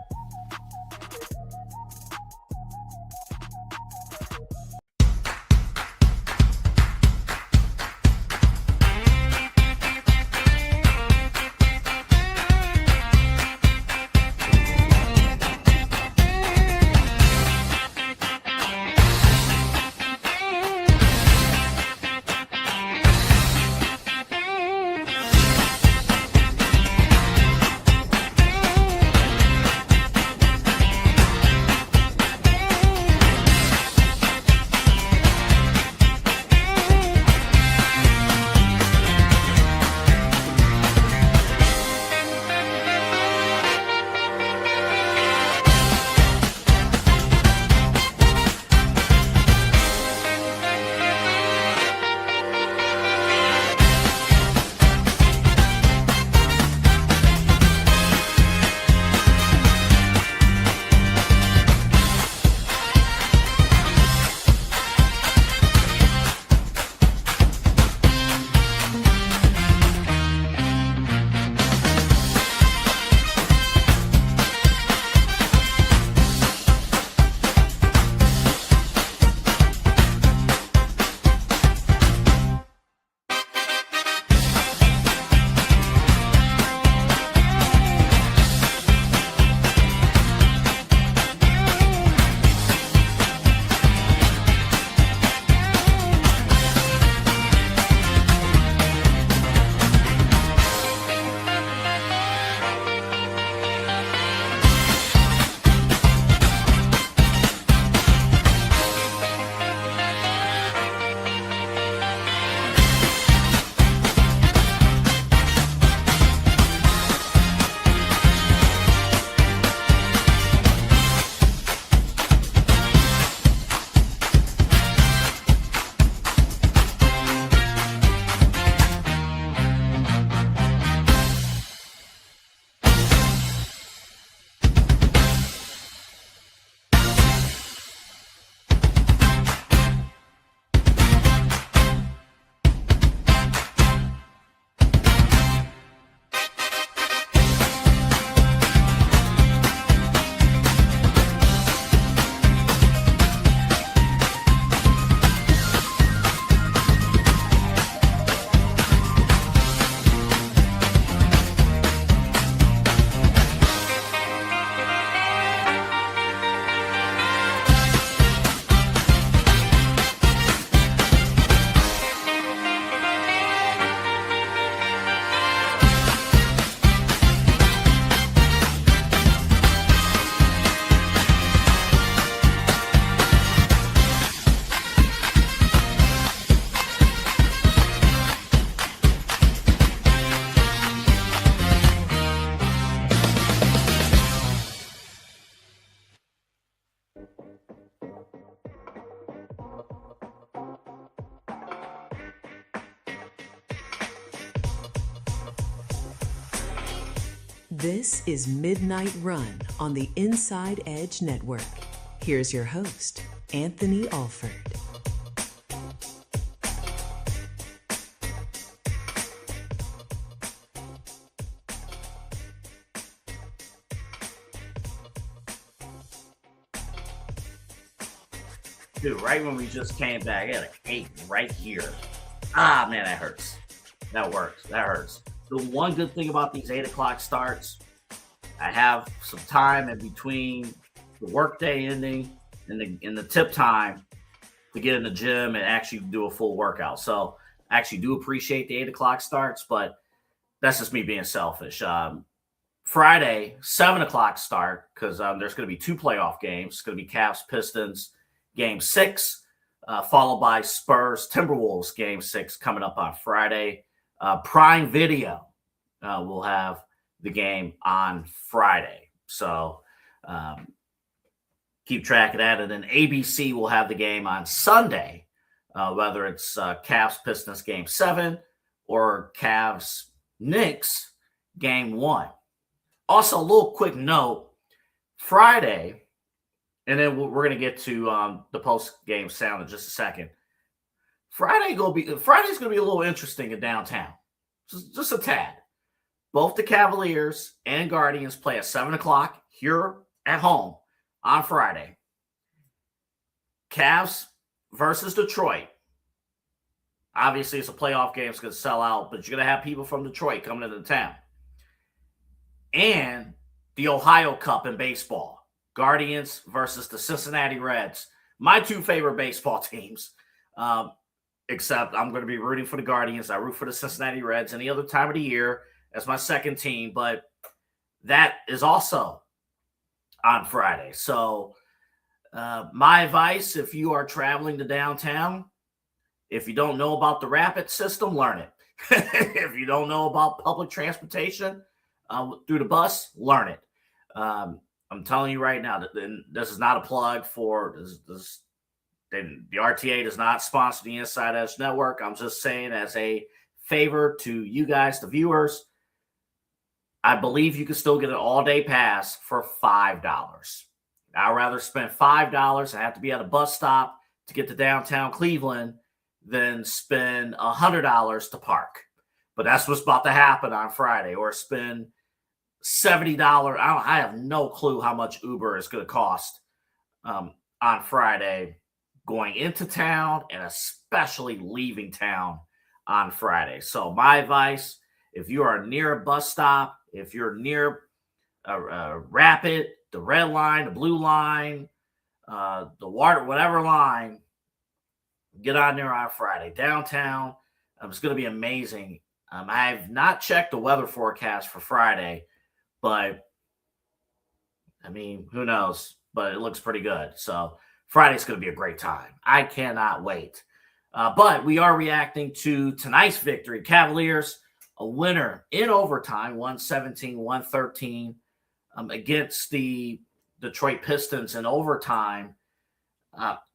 This is Midnight Run on the Inside Edge Network. Here's your host, Anthony Alford. Dude, right when we just came back, I had a cake right here. Ah, man, that hurts. That works. That hurts. The one good thing about these 8 o'clock starts, I have some time in between the workday ending and the tip time to get in the gym and actually do a full workout. So I actually do appreciate the 8 o'clock starts, but that's just me being selfish. Friday, 7 o'clock start, because there's going to be 2 playoff games. It's going to be Cavs Pistons Game 6, followed by Spurs Timberwolves Game 6 coming up on Friday. Prime Video will have the game on Friday. So keep track of that. And then ABC will have the game on Sunday, whether it's Cavs Pistons Game 7 or Cavs Knicks Game 1. Also, a little quick note, Friday, and then we're going to get to the post-game sound in just a second. Friday's going to be a little interesting in downtown, just a tad. Both the Cavaliers and Guardians play at 7 o'clock here at home on Friday. Cavs versus Detroit. Obviously, it's a playoff game. It's going to sell out, but you're going to have people from Detroit coming into town. And the Ohio Cup in baseball. Guardians versus the Cincinnati Reds. My 2 favorite baseball teams. Except I'm going to be rooting for the Guardians. I root for the Cincinnati Reds any other time of the year as my second team. But that is also on Friday. So my advice, if you are traveling to downtown, if you don't know about the rapid system, learn it. If you don't know about public transportation through the bus, learn it. I'm telling you right now that this is not a plug for this. The RTA does not sponsor the InsideEdge Network. I'm just saying as a favor to you guys, the viewers, I believe you can still get an all-day pass for $5. I'd rather spend $5 and have to be at a bus stop to get to downtown Cleveland than spend $100 to park. But that's what's about to happen on Friday, or spend $70. I have no clue how much Uber is going to cost on Friday going into town and especially leaving town on Friday. So my advice, if you are near a bus stop, if you're near Rapid, the red line, the blue line, the water, whatever line, get on there on Friday. Downtown, it's going to be amazing. I have not checked the weather forecast for Friday, but I mean, who knows? But it looks pretty good. So Friday's going to be a great time. I cannot wait. But we are reacting to tonight's victory. Cavaliers, a winner in overtime, 117-113 against the Detroit Pistons in overtime.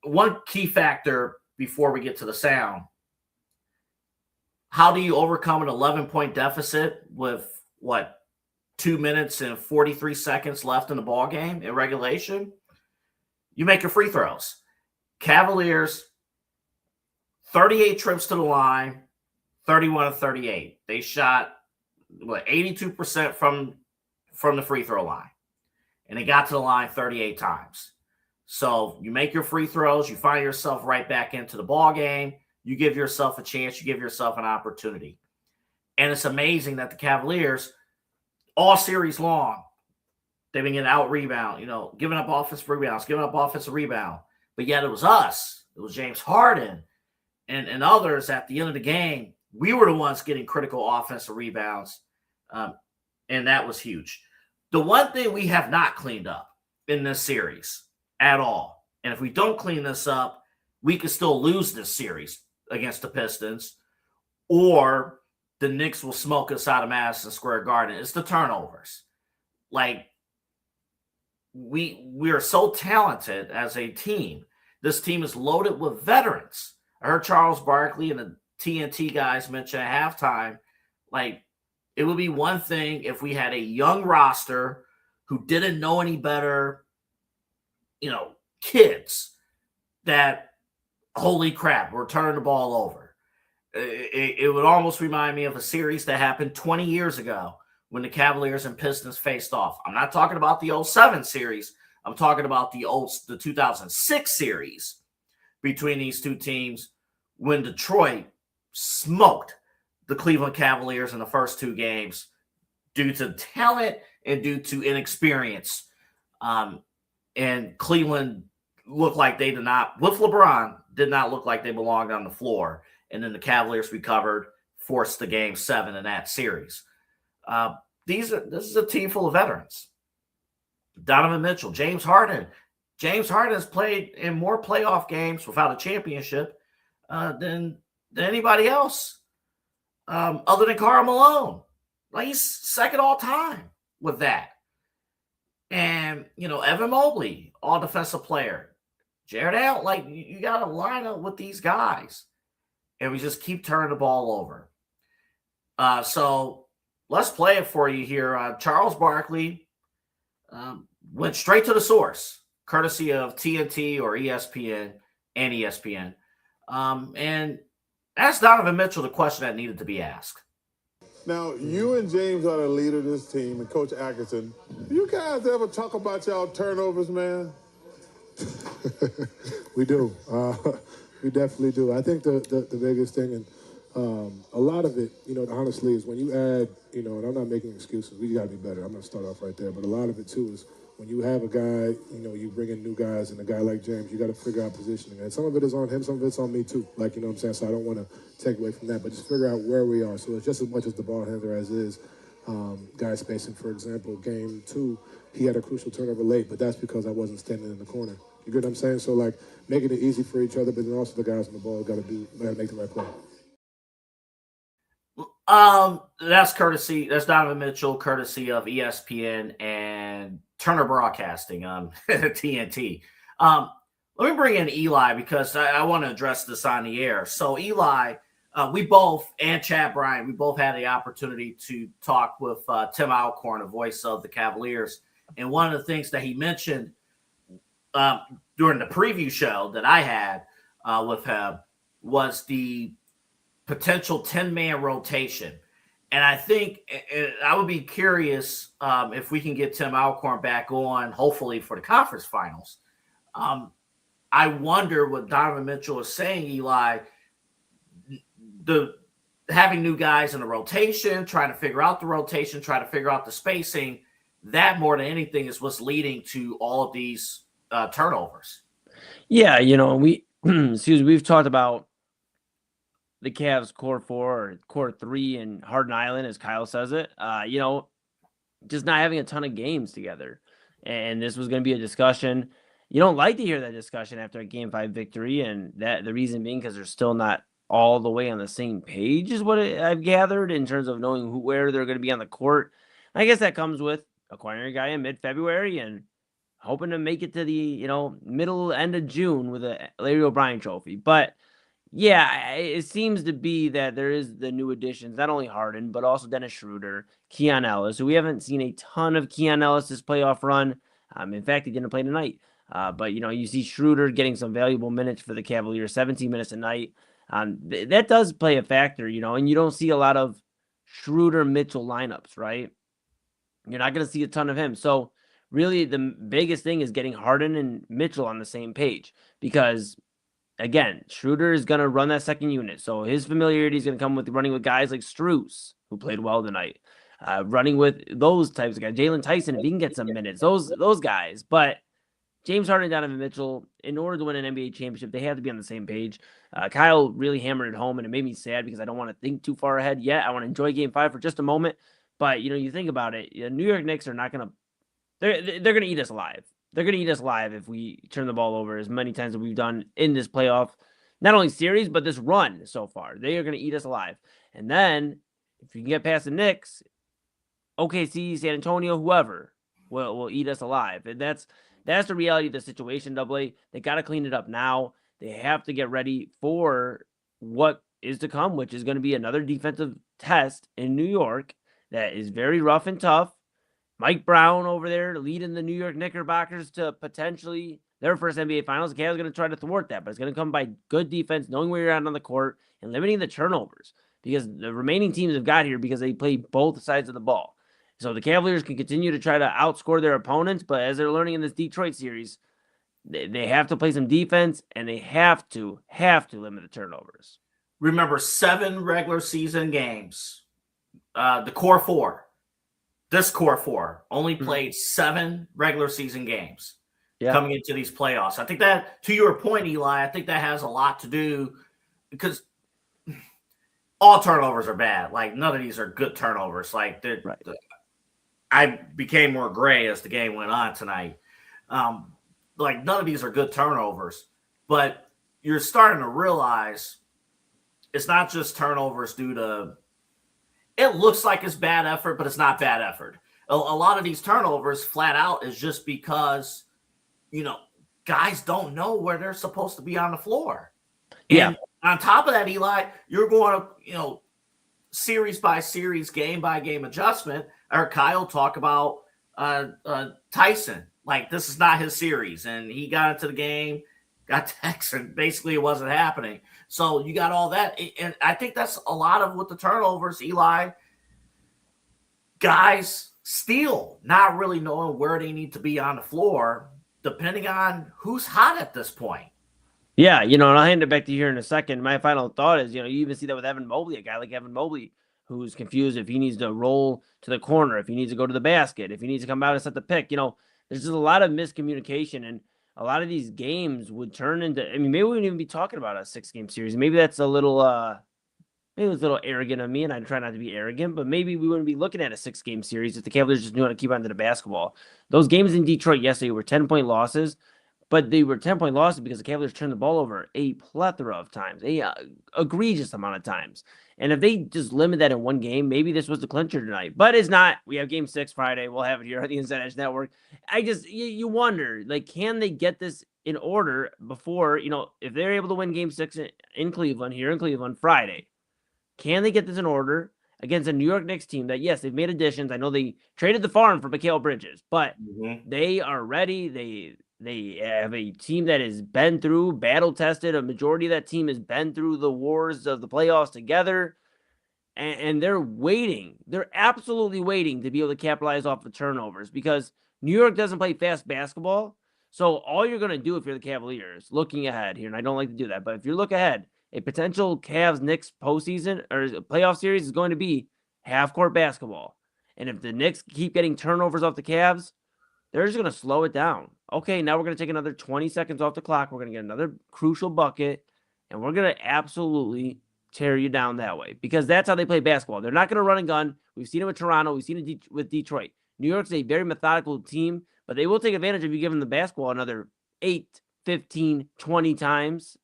One key factor before we get to the sound, how do you overcome an 11-point deficit with, 2 minutes and 43 seconds left in the ball game in regulation? You make your free throws. Cavaliers, 38 trips to the line, 31 of 38. They shot 82% from the free throw line, and they got to the line 38 times. So you make your free throws, you find yourself right back into the ball game. You give yourself a chance, you give yourself an opportunity. And it's amazing that the Cavaliers, all series long, they've been getting out rebound, giving up offensive rebound. But yet it was us. It was James Harden and others at the end of the game. We were the ones getting critical offensive rebounds, and that was huge. The one thing we have not cleaned up in this series at all, and if we don't clean this up, we could still lose this series against the Pistons, or the Knicks will smoke us out of Madison Square Garden. It's the turnovers. We are so talented as a team. This team is loaded with veterans. I heard Charles Barkley and the TNT guys mention at halftime, It would be one thing if we had a young roster who didn't know any better, kids that, holy crap, we're turning the ball over. It would almost remind me of a series that happened 20 years ago when the Cavaliers and Pistons faced off. I'm not talking about the 07 series. I'm talking about the 2006 series between these two teams when Detroit smoked the Cleveland Cavaliers in the first two games due to talent and due to inexperience. And Cleveland looked like they did not, with LeBron, did not look like they belonged on the floor. And then the Cavaliers recovered, forced the game 7 in that series. This is a team full of veterans. Donovan Mitchell, James Harden. James Harden has played in more playoff games without a championship than anybody else, other than Karl Malone. Like, he's second all time with that. And, Evan Mobley, all defensive player. Jared Allen, like, you got to line up with these guys. And we just keep turning the ball over. So let's play it for you here. Charles Barkley went straight to the source, courtesy of TNT or ESPN and ESPN. And asked Donovan Mitchell the question that needed to be asked. Now, you and James are the leader of this team, and Coach Atkinson. Do you guys ever talk about y'all turnovers, man? We do. We definitely do. I think the biggest thing, and a lot of it, honestly, is when you add, and I'm not making excuses. We got to be better. I'm going to start off right there. But a lot of it, too, is when you have a guy, you bring in new guys, and a guy like James, you got to figure out positioning. And some of it is on him, some of it's on me, too. Like, you know what I'm saying? So I don't want to take away from that, but just figure out where we are. So it's just as much as the ball handler as is guy spacing. For example, game 2, he had a crucial turnover late, but that's because I wasn't standing in the corner. You get what I'm saying? So, like, making it easy for each other, but then also the guys on the ball got to make the right play. That's Donovan Mitchell, courtesy of ESPN and Turner Broadcasting on TNT. Let me bring in Eli because I want to address this on the air. So Eli, we both, and Chad Bryan, we both had the opportunity to talk with Tim Alcorn, the voice of the Cavaliers. And one of the things that he mentioned during the preview show that I had with him was the potential 10-man rotation. And I think I would be curious if we can get Tim Alcorn back on, hopefully for the conference finals. I wonder what Donovan Mitchell is saying, Eli, having new guys in the rotation, trying to figure out the rotation, trying to figure out the spacing, that more than anything is what's leading to all of these turnovers. Yeah, we've talked about the Cavs core 4 or core 3 and Harden Island, as Kyle says it, just not having a ton of games together. And this was going to be a discussion. You don't like to hear that discussion after a Game 5 victory, and that the reason being because they're still not all the way on the same page is what I've gathered in terms of knowing where they're going to be on the court. I guess that comes with acquiring a guy in mid-February and hoping to make it to the middle end of June with a Larry O'Brien trophy. But yeah, it seems to be that there is the new additions, not only Harden, but also Dennis Schroeder, Keon Ellis. So we haven't seen a ton of Keon Ellis this playoff run. In fact, he didn't play tonight. But, you see Schroeder getting some valuable minutes for the Cavaliers, 17 minutes a night. That does play a factor, and you don't see a lot of Schroeder-Mitchell lineups, right? You're not going to see a ton of him. So really the biggest thing is getting Harden and Mitchell on the same page because – again, Schroeder is going to run that second unit. So his familiarity is going to come with running with guys like Strus, who played well tonight. Running with those types of guys. Jalen Tyson, if he can get some minutes. Those guys. But James Harden and Donovan Mitchell, in order to win an NBA championship, they have to be on the same page. Kyle really hammered it home, and it made me sad because I don't want to think too far ahead yet. I want to enjoy Game 5 for just a moment. But, you think about it. New York Knicks are not going to – they're going to eat us alive. They're going to eat us live if we turn the ball over as many times as we've done in this playoff, not only series, but this run so far. They are going to eat us alive. And then if you can get past the Knicks, OKC, San Antonio, whoever will eat us alive. And that's the reality of the situation, AA. They got to clean it up now. They have to get ready for what is to come, which is going to be another defensive test in New York. that is very rough and tough. Mike Brown over there leading the New York Knickerbockers to potentially their first NBA Finals. The Cavs are going to try to thwart that, but it's going to come by good defense, knowing where you're at on the court, and limiting the turnovers, because the remaining teams have got here because they play both sides of the ball. So the Cavaliers can continue to try to outscore their opponents, but as they're learning in this Detroit series, they have to play some defense, and they have to limit the turnovers. Remember, 7 regular season games. The core 4. This core 4 only played 7 regular season games coming into these playoffs. I think that, to your point, Eli, I think that has a lot to do because all turnovers are bad. Like, none of these are good turnovers. Like, I became more gray as the game went on tonight. Like, none of these are good turnovers. But you're starting to realize it's not just turnovers due to – it looks like it's bad effort, but it's not bad effort. A lot of these turnovers flat out is just because, guys don't know where they're supposed to be on the floor. Yeah. And on top of that, Eli, you're going to, series by series, game by game adjustment. I heard Kyle talk about Tyson. Like, this is not his series. And he got into the game, got texted, and basically it wasn't happening. So you got all that. And I think that's a lot of what the turnovers, Eli. Guys steal, not really knowing where they need to be on the floor, depending on who's hot at this point. Yeah, and I'll hand it back to you here in a second. My final thought is, you even see that with Evan Mobley, a guy like Evan Mobley, who's confused if he needs to roll to the corner, if he needs to go to the basket, if he needs to come out and set the pick. There's just a lot of miscommunication, and a lot of these games would turn into, maybe we wouldn't even be talking about a 6-game series. Maybe that's a little, maybe it was a little arrogant of me, and I try not to be arrogant, but maybe we wouldn't be looking at a 6-game series if the Cavaliers just knew how to keep on to the basketball. Those games in Detroit yesterday were 10-point losses, but they were 10-point losses because the Cavaliers turned the ball over a plethora of times, a egregious amount of times. And if they just limit that in one game, maybe this was the clincher tonight. But it's not. We have Game 6 Friday. We'll have it here on the InsideEdge Network. You wonder, can they get this in order before, if they're able to win Game 6 in Cleveland, here in Cleveland, Friday, can they get this in order against a New York Knicks team that, yes, they've made additions. I know they traded the farm for Mikal Bridges, but they are ready. They have a team that has been through, battle-tested. A majority of that team has been through the wars of the playoffs together, and they're waiting. They're absolutely waiting to be able to capitalize off the turnovers because New York doesn't play fast basketball. So all you're going to do if you're the Cavaliers, looking ahead here, and I don't like to do that, but if you look ahead, a potential Cavs-Knicks postseason or playoff series is going to be half-court basketball. And if the Knicks keep getting turnovers off the Cavs, they're just going to slow it down. Okay, now we're going to take another 20 seconds off the clock. We're going to get another crucial bucket, and we're going to absolutely tear you down that way because that's how they play basketball. They're not going to run and gun. We've seen it with Toronto. We've seen it with Detroit. New York's a very methodical team, but they will take advantage if you give them the basketball another 8, 15, 20 times.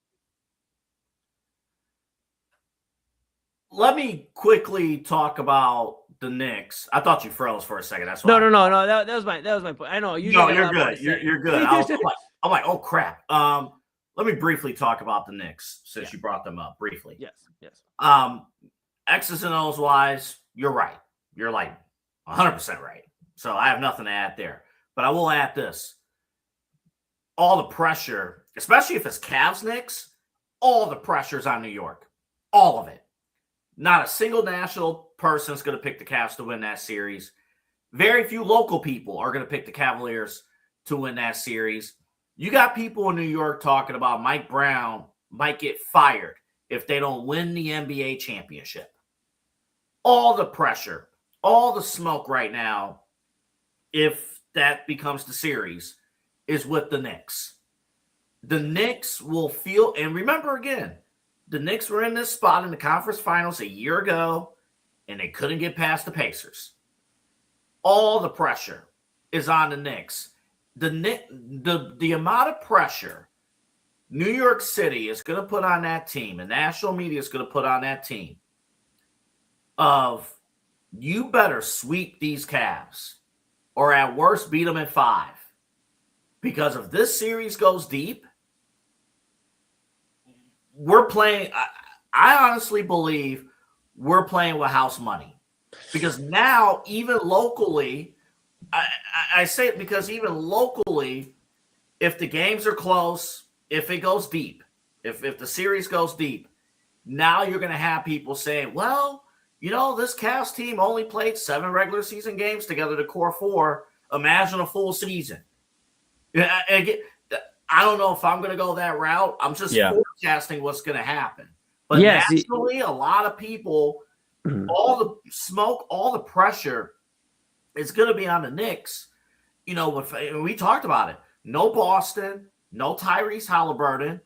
Let me quickly talk about the Knicks. I thought you froze for a second. That's why. No. That was my point. I know. No, you're good. You're good. I'm like, oh crap. Let me briefly talk about the Knicks since you brought them up briefly. Yes. X's and O's wise, you're right. You're like 100% right. So I have nothing to add there. But I will add this. All the pressure, especially if it's Cavs Knicks, all the pressure's on New York. All of it. Not a single national person is going to pick the Cavs to win that series. Very few local people are going to pick the Cavaliers to win that series. You got people in New York talking about Mike Brown might get fired if they don't win the NBA championship. All the pressure, all the smoke right now, if that becomes the series, is with the Knicks. The Knicks will feel, and remember again, the Knicks were in this spot in the conference finals a year ago, and they couldn't get past the Pacers. All the pressure is on the Knicks. The amount of pressure New York City is going to put on that team, and national media is going to put on that team, of you better sweep these Cavs, or at worst beat them in 5. Because if this series goes deep, we're playing. I honestly believe we're playing with house money. Because now, even locally, I say it because even locally, if the games are close, if it goes deep, if the series goes deep, now you're going to have people saying, well, this Cavs team only played 7 regular season games together, the core 4. Imagine a full season. I don't know if I'm going to go that route. I'm just forecasting what's going to happen. But naturally, a lot of people, all the smoke, all the pressure is going to be on the Knicks. We talked about it. No Boston, no Tyrese Halliburton.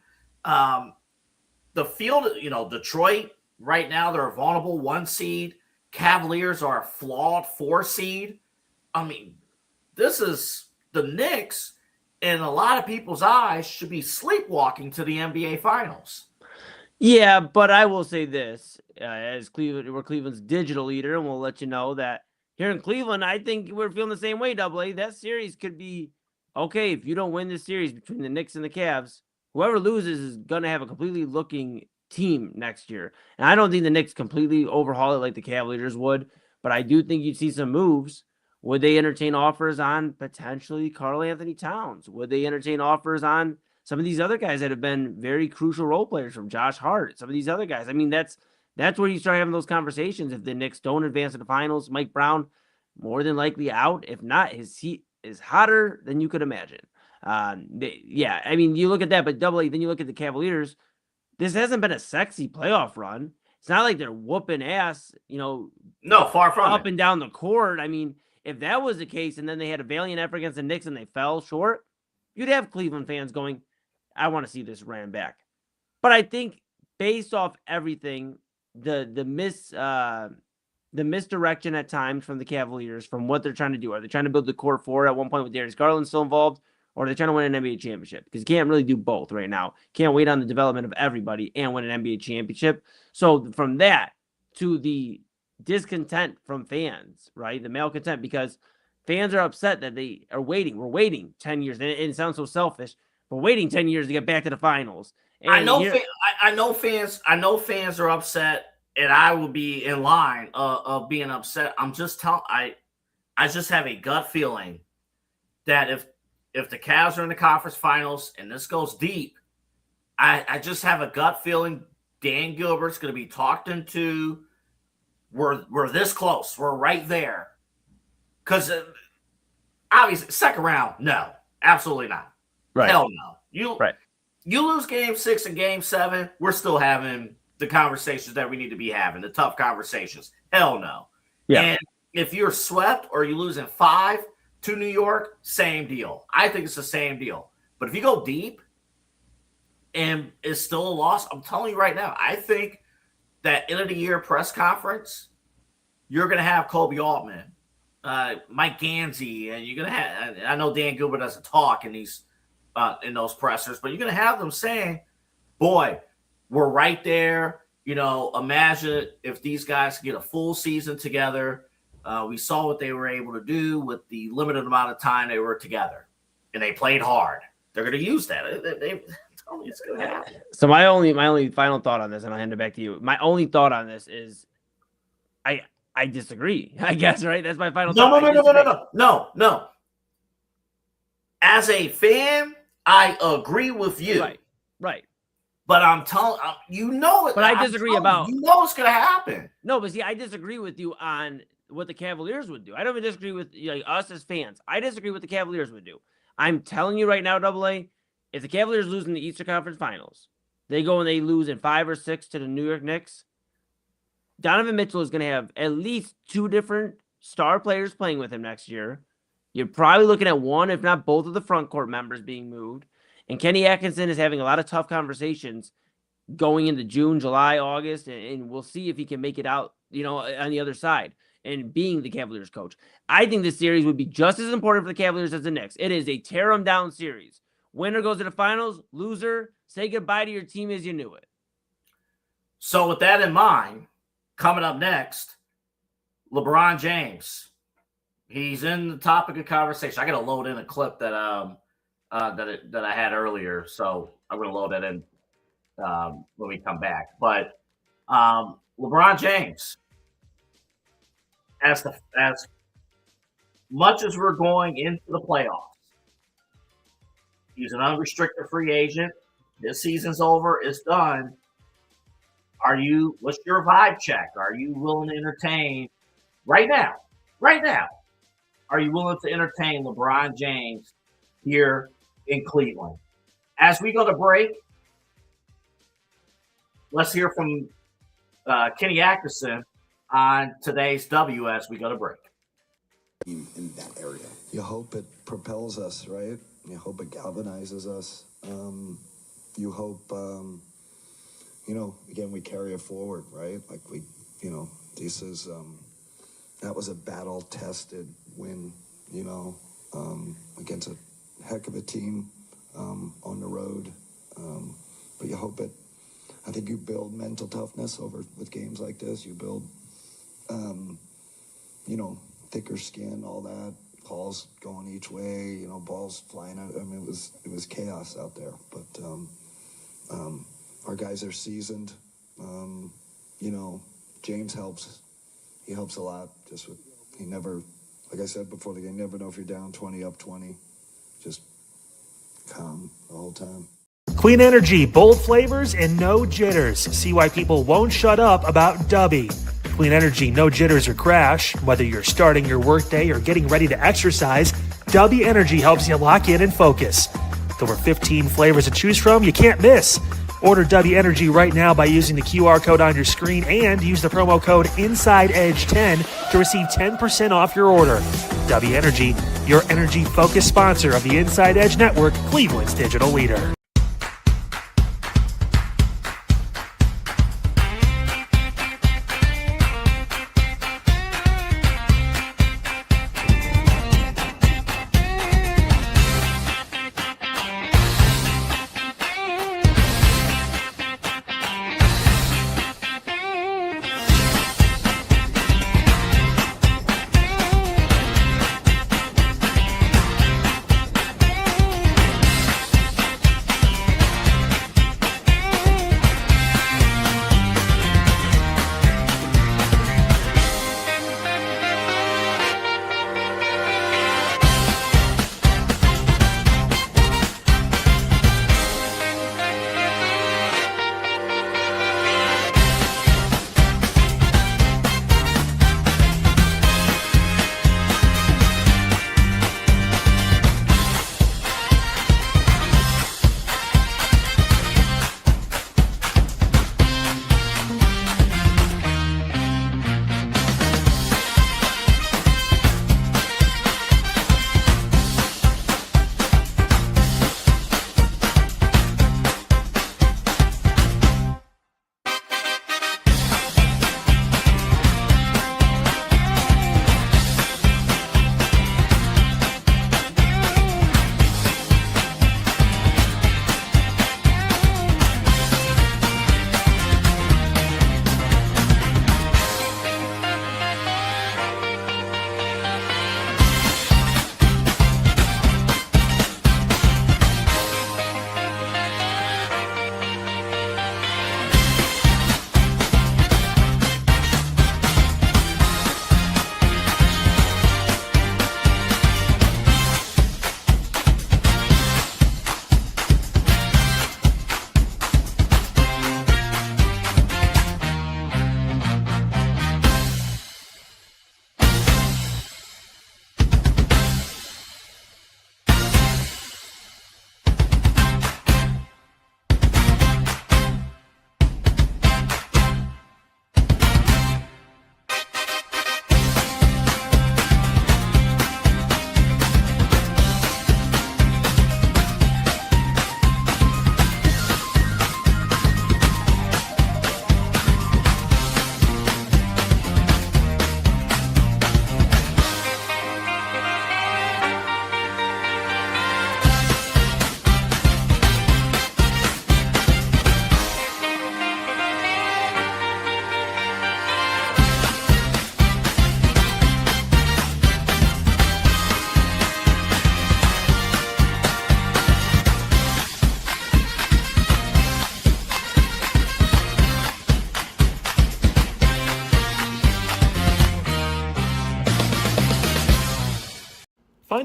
The field, Detroit, right now, they're a vulnerable 1 seed. Cavaliers are a flawed 4 seed. I mean, this is the Knicks, in a lot of people's eyes, should be sleepwalking to the NBA Finals. Yeah, but I will say this, as we're Cleveland's digital leader, and we'll let you know that here in Cleveland, I think we're feeling the same way, AA. That series could be, okay, if you don't win this series between the Knicks and the Cavs, whoever loses is going to have a completely looking team next year. And I don't think the Knicks completely overhaul it like the Cavaliers would, but I do think you'd see some moves. Would they entertain offers on potentially Karl Anthony Towns? Would they entertain offers on some of these other guys that have been very crucial role players, from Josh Hart, some of these other guys? I mean, that's where you start having those conversations. If the Knicks don't advance to the finals, Mike Brown more than likely out. If not, his heat is hotter than you could imagine. I mean, you look at that, but AA, then you look at the Cavaliers. This hasn't been a sexy playoff run. It's not like they're whooping ass, No, far from up and down the court. I mean, if that was the case, and then they had a valiant effort against the Knicks and they fell short, you'd have Cleveland fans going, I want to see this ran back. But I think based off everything, the misdirection at times from the Cavaliers, from what they're trying to do. Are they trying to build the core 4 at one point with Darius Garland still involved? Or are they trying to win an NBA championship? Because you can't really do both right now. Can't wait on the development of everybody and win an NBA championship. So from that to the discontent from fans, right? The malcontent, because fans are upset that they are waiting. We're waiting 10 years. And it sounds so selfish. We're waiting 10 years to get back to the finals. And I know fans are upset, and I will be in line of being upset. I'm just telling. I just have a gut feeling that if the Cavs are in the conference finals and this goes deep, I just have a gut feeling Dan Gilbert's going to be talked into. We're this close. We're right there. Because obviously, second round, no, absolutely not. Right. Hell no. You lose game 6 and game 7, we're still having the conversations that we need to be having, the tough conversations. Hell no. Yeah. And if you're swept or you lose in 5 to New York, same deal. I think it's the same deal. But if you go deep and it's still a loss, I'm telling you right now, I think that end of the year press conference, you're going to have Kobe Altman, Mike Gansey, and you're going to have, I know Dan Gilbert doesn't talk in those pressers, but you're going to have them saying, boy, we're right there. Imagine if these guys get a full season together. We saw what they were able to do with the limited amount of time they were together, and they played hard. They're going to use that. Tell me it's going to happen. So my only final thought on this, and I'll hand it back to you. My only thought on this is, I disagree. I guess, right? That's my final thought. No. As a fan, I agree with you. Right. But I'm telling you, it. But I disagree about. You know it's going to happen. No, but see, I disagree with you on what the Cavaliers would do. I don't even disagree with us as fans. I disagree with the Cavaliers would do. I'm telling you right now, AA, if the Cavaliers lose in the Eastern Conference Finals, they go and they lose in 5 or 6 to the New York Knicks, Donovan Mitchell is going to have at least 2 different star players playing with him next year. You're probably looking at one, if not both, of the front court members being moved. And Kenny Atkinson is having a lot of tough conversations going into June, July, August, and we'll see if he can make it out, on the other side and being the Cavaliers coach. I think this series would be just as important for the Cavaliers as the Knicks. It is a tear them down series. Winner goes to the finals, loser, say goodbye to your team as you knew it. So with that in mind, coming up next, LeBron James. He's in the topic of conversation. I got to load in a clip that I had earlier, so I'm going to load that in when we come back. But LeBron James, as much as we're going into the playoffs, he's an unrestricted free agent. This season's over. It's done. What's your vibe check? Are you willing to entertain right now? Are you willing to entertain LeBron James here in Cleveland? As we go to break, let's hear from Kenny Atkinson on today's W as we go to break. In that area, you hope it propels us, right? You hope it galvanizes us. You hope, again, we carry it forward, right? Like that was a battle-tested win, against a heck of a team on the road. But you hope it. I think you build mental toughness with games like this. You build, thicker skin, all that. Calls going each way, balls flying out. I mean, it was chaos out there. But our guys are seasoned. James helps. He helps a lot. He never, like I said before the game, never know if you're down 20, up 20. Just calm the whole time. Clean energy, bold flavors, and no jitters. See why people won't shut up about Dubby. Clean energy, no jitters or crash. Whether you're starting your workday or getting ready to exercise, Dubby Energy helps you lock in and focus. With over 15 flavors to choose from, you can't miss. Order Dubby Energy right now by using the QR code on your screen and use the promo code InsideEdge10 to receive 10% off your order. Dubby Energy, your energy-focused sponsor of the InsideEdge Network, Cleveland's digital leader.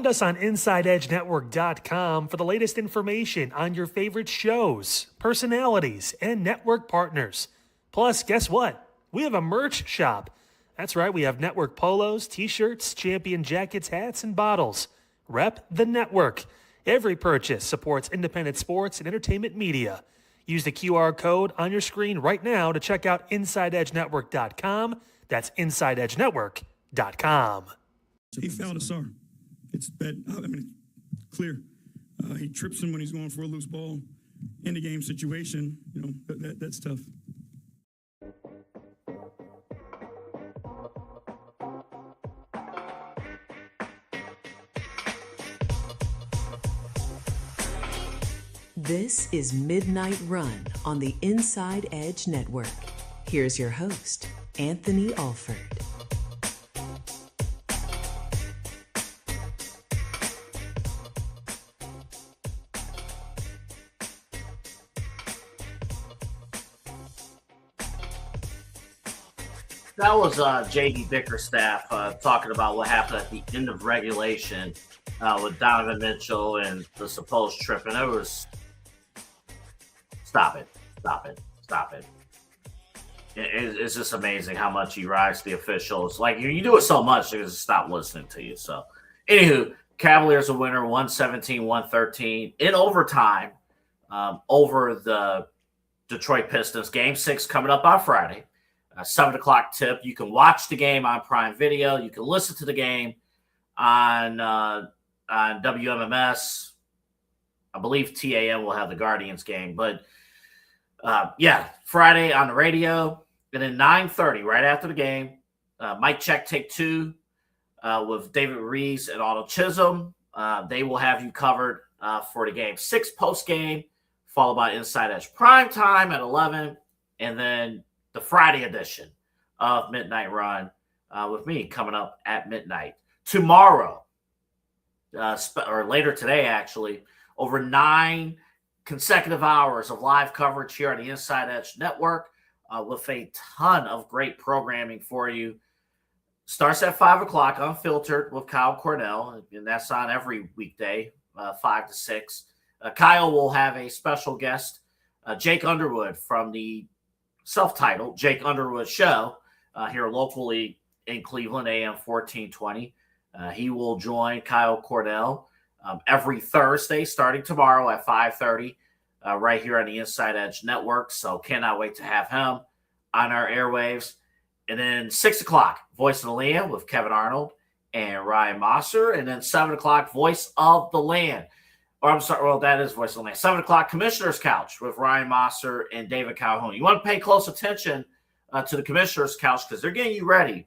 Find us on InsideEdgeNetwork.com for the latest information on your favorite shows, personalities, and network partners. Plus, guess what? We have a merch shop. That's right, we have network polos, t-shirts, champion jackets, hats, and bottles. Rep the network. Every purchase supports independent sports and entertainment media. Use the QR code on your screen right now to check out InsideEdgeNetwork.com. That's InsideEdgeNetwork.com. He fouled Asar. It's bad. I mean, clear. He trips him when he's going for a loose ball. In the game situation, that's tough. This is Midnight Run on the Inside Edge Network. Here's your host, Anthony Alford. That was J.D. Bickerstaff talking about what happened at the end of regulation with Donovan Mitchell and the supposed trip. And it was, stop it. It's just amazing how much he rides the officials. Like, you do it so much, they just stop listening to you. So, anywho, Cavaliers a winner, 117-113 in overtime over the Detroit Pistons. Game 6 coming up on Friday. 7 o'clock tip. You can watch the game on Prime Video. You can listen to the game on WMMS. I believe TAM will have the Guardians game. But, Friday on the radio. And then 9:30, right after the game, Mike Check Take 2 with David Rees and Otto Chisholm. They will have you covered for the game 6 post-game, followed by Inside Edge Primetime at 11. And then the Friday edition of Midnight Run with me coming up at midnight. Tomorrow, or later today, actually, over 9 consecutive hours of live coverage here on the Inside Edge Network with a ton of great programming for you. Starts at 5 o'clock, Unfiltered with Kyle Cornell, and that's on every weekday, 5 to 6. Kyle will have a special guest, Jake Underwood from the self-titled Jake Underwood Show here locally in Cleveland, AM 1420. He will join Kyle Cornell every Thursday starting tomorrow at 5:30 right here on the Inside Edge Network. So cannot wait to have him on our airwaves. And then 6 o'clock, Voice of the Land with Kevin Arnold and Ryan Mosser. And then 7 o'clock, Voice of the Land. Or I'm sorry, well, that is Voice of the Land. 7 o'clock, Commissioner's Couch with Ryan Mosser and David Calhoun. You want to pay close attention to the Commissioner's Couch because they're getting you ready.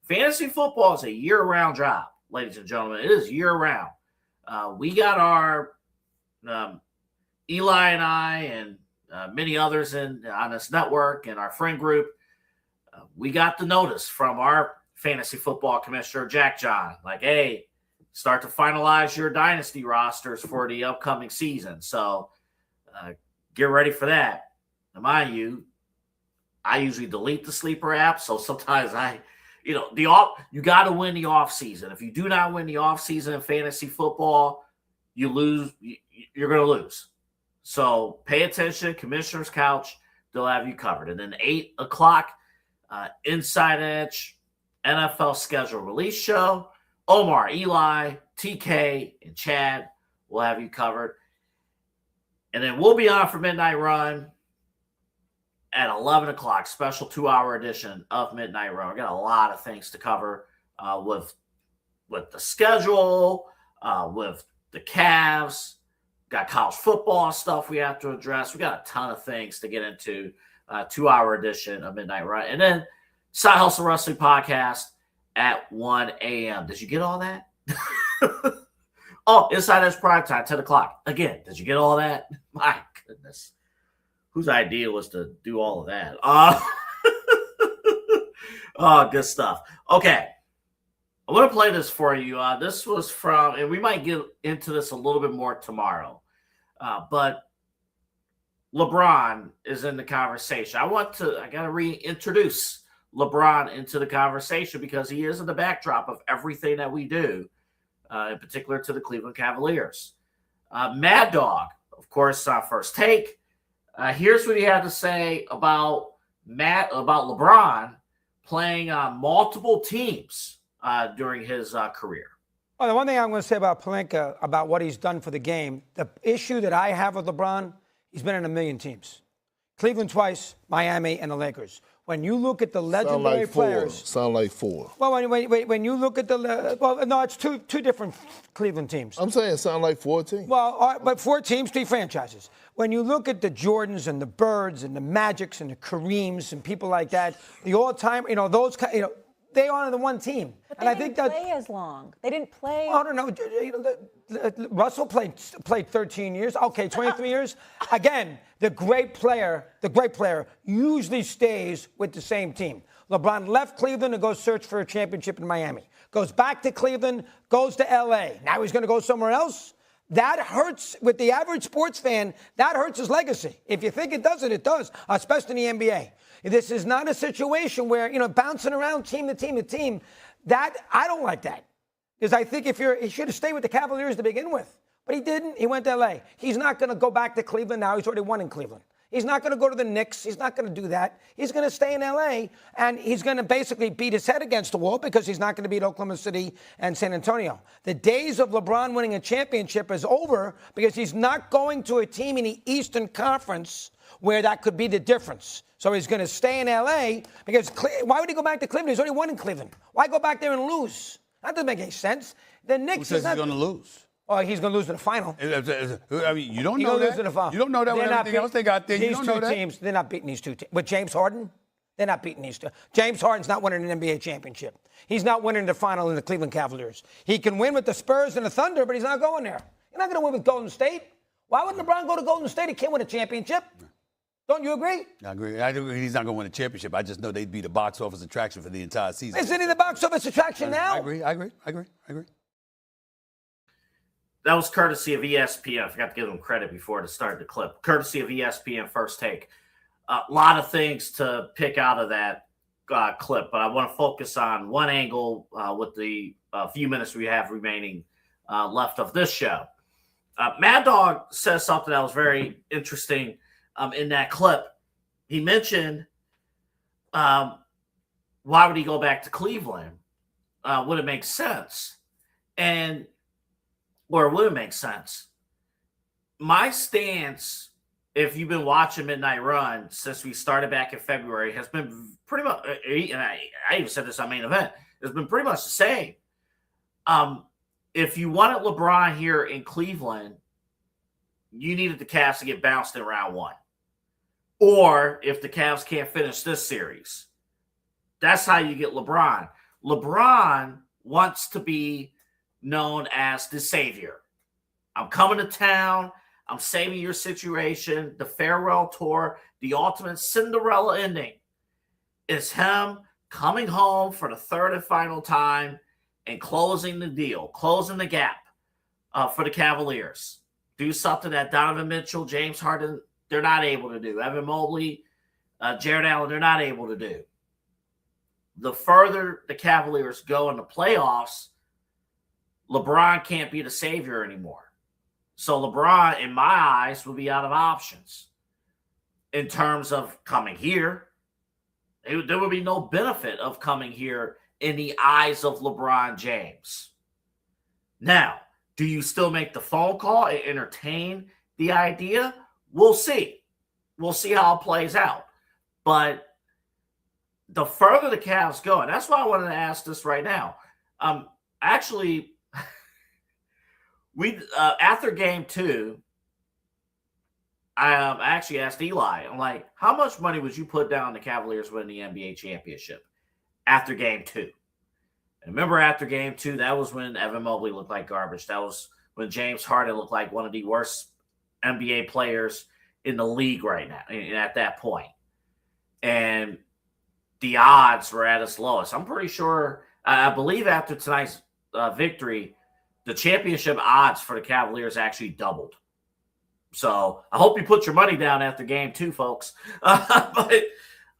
Fantasy football is a year-round job, ladies and gentlemen. It is year-round. We got our Eli and I and many others on this network and our friend group. We got the notice from our fantasy football commissioner, Jack John, like, hey, start to finalize your dynasty rosters for the upcoming season. So get ready for that. Now, mind you, I usually delete the sleeper app. So sometimes you got to win the off season. If you do not win the off season in fantasy football, you lose. You're going to lose. So pay attention. Commissioner's Couch, they'll have you covered. And then 8 o'clock, Inside Edge NFL schedule release show. Omar, Eli, TK, and Chad will have you covered. And then we'll be on for Midnight Run at 11 o'clock, special 2-hour edition of Midnight Run. We got a lot of things to cover with the schedule, with the Cavs. Got college football stuff we have to address. We got a ton of things to get into. 2-hour edition of Midnight Run. And then Side Hustle Wrestling Podcast at 1 a.m. Did you get all that? Oh, Inside Edge Primetime, 10 o'clock. Again, did you get all that? My goodness. Whose idea was to do all of that? Oh, good stuff. Okay. I'm going to play this for you. This was from, and we might get into this a little bit more tomorrow, but LeBron is in the conversation. I got to reintroduce LeBron into the conversation because he is in the backdrop of everything that we do in particular to the Cleveland Cavaliers. Mad Dog, of course, First Take. Here's what he had to say about LeBron playing on multiple teams during his career. Well, the one thing I'm going to say about Pelinka, about what he's done for the game, the issue that I have with LeBron, he's been in a million teams. Cleveland twice, Miami, and the Lakers. When you look at the legendary players. Sound like four. Well, when you look at it's two different Cleveland teams. I'm saying sound like 4 teams. Well, but 4 teams, 3 franchises. When you look at the Jordans and the Birds and the Magics and the Kareems and people like that, the all-time, those kind, they are on the one team. But they didn't play as long. They didn't play. I don't know. Russell played 13 years. Okay, 23 years. Again, the great player usually stays with the same team. LeBron left Cleveland to go search for a championship in Miami. Goes back to Cleveland, goes to L.A. Now he's going to go somewhere else. That hurts with the average sports fan. That hurts his legacy. If you think it doesn't, it does, especially in the NBA. This is not a situation where, bouncing around team to team to team. That, I don't like that. Because I think he should have stayed with the Cavaliers to begin with. But he didn't. He went to L.A. He's not going to go back to Cleveland now. He's already won in Cleveland. He's not going to go to the Knicks. He's not going to do that. He's going to stay in L.A., and he's going to basically beat his head against the wall because he's not going to beat Oklahoma City and San Antonio. The days of LeBron winning a championship is over because he's not going to a team in the Eastern Conference where that could be the difference. So he's going to stay in L.A. because why would he go back to Cleveland? He's already won in Cleveland. Why go back there and lose? That doesn't make any sense. The Knicks. Who says he's going to lose? Oh, he's going to lose in the final. I mean, you don't know that. Lose in the final. You don't know that with everything else they got there. You don't know that. These two teams, they're not beating these two teams. With James Harden, they're not beating these two. James Harden's not winning an NBA championship. He's not winning the final in the Cleveland Cavaliers. He can win with the Spurs and the Thunder, but he's not going there. You're not going to win with Golden State. Why would LeBron go to Golden State? He can't win a championship. Don't you agree? I agree. He's not going to win a championship. I just know they'd be the box office attraction for the entire season. Isn't he the box office attraction now? I agree. That was courtesy of ESPN. I forgot to give them credit before to start the clip. Courtesy of ESPN First Take. A lot of things to pick out of that clip, but I want to focus on one angle with the few minutes we have remaining left of this show. Mad Dog says something that was very interesting in that clip. He mentioned why would he go back to Cleveland? Would it make sense? Or would it make sense? My stance, if you've been watching Midnight Run since we started back in February, has been pretty much, and I even said this on Main Event, it's been pretty much the same. If you wanted LeBron here in Cleveland, you needed the Cavs to get bounced in round 1. Or if the Cavs can't finish this series, that's how you get LeBron. LeBron wants to be known as the savior. I'm coming to town. I'm saving your situation. The farewell tour, the ultimate Cinderella ending is him coming home for the third and final time and closing the deal, closing the gap for the Cavaliers. Do something that Donovan Mitchell, James Harden, they're not able to do. Evan Mobley, Jared Allen, they're not able to do. The further the Cavaliers go in the playoffs, LeBron can't be the savior anymore. So LeBron, in my eyes, will be out of options in terms of coming here. There would be no benefit of coming here in the eyes of LeBron James. Now, do you still make the phone call and entertain the idea? We'll see. We'll see how it plays out. But the further the Cavs go, and that's why I wanted to ask this right now. Actually, we after game 2, I actually asked Eli, I'm like, how much money would you put down on the Cavaliers winning the NBA championship after game 2? And remember, after game 2, that was when Evan Mobley looked like garbage. That was when James Harden looked like one of the worst NBA players in the league right now, at that point. And the odds were at its lowest. I'm pretty sure, I believe after tonight's victory, the championship odds for the Cavaliers actually doubled. So I hope you put your money down after game 2, folks. But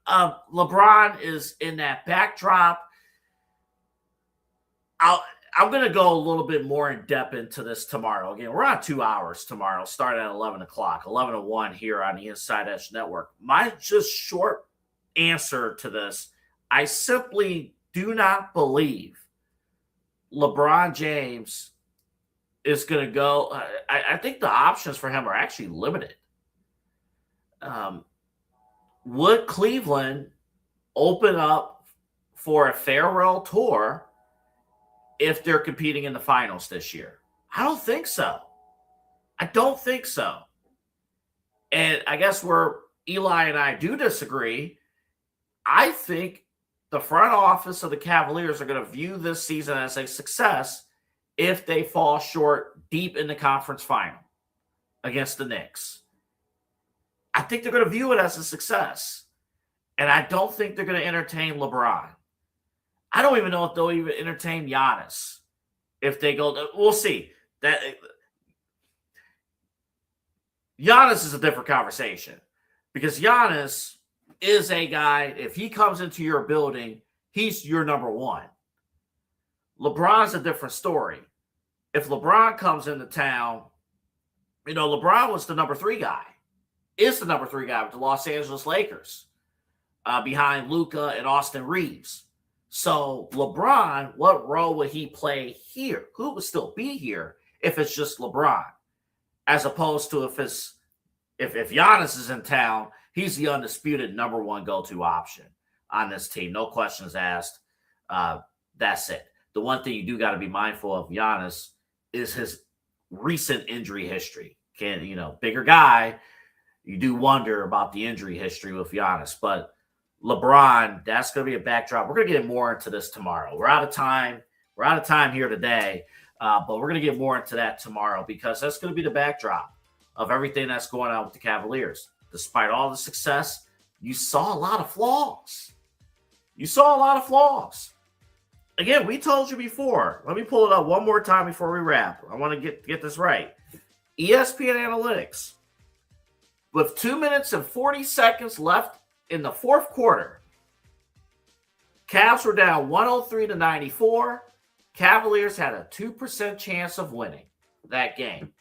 LeBron is in that backdrop. I'm going to go a little bit more in depth into this tomorrow. Again, we're on 2 hours tomorrow, starting at 11 o'clock, 11 to 1 here on the InsideEdge Network. My just short answer to this, I simply do not believe LeBron James is going to go. I think the options for him are actually limited. Would Cleveland open up for a farewell tour if they're competing in the finals this year? I don't think so. I don't think so. And I guess where Eli and I do disagree, I think the front office of the Cavaliers are going to view this season as a success if they fall short deep in the conference final against the Knicks. I think they're going to view it as a success. And I don't think they're going to entertain LeBron. I don't even know if they'll even entertain Giannis. If they go, we'll see. That Giannis is a different conversation because Giannis is a guy, if he comes into your building, he's your number one. LeBron's a different story. If LeBron comes into town, LeBron was the number 3 guy, is the number 3 guy with the Los Angeles Lakers behind Luka and Austin Reeves. So LeBron, what role would he play here? Who would still be here if it's just LeBron? As opposed to if Giannis is in town, he's the undisputed number 1 go-to option on this team. No questions asked. That's it. The one thing you do got to be mindful of Giannis is his recent injury history. Bigger guy, you do wonder about the injury history with Giannis. But LeBron, that's going to be a backdrop. We're going to get more into this tomorrow. We're out of time. We're out of time here today, but we're going to get more into that tomorrow because that's going to be the backdrop of everything that's going on with the Cavaliers. Despite all the success, you saw a lot of flaws. Again, we told you before. Let me pull it up one more time before we wrap. I want to get this right. ESPN Analytics, with 2 minutes and 40 seconds left in the fourth quarter, Cavs were down 103-94. Cavaliers had a 2% chance of winning that game.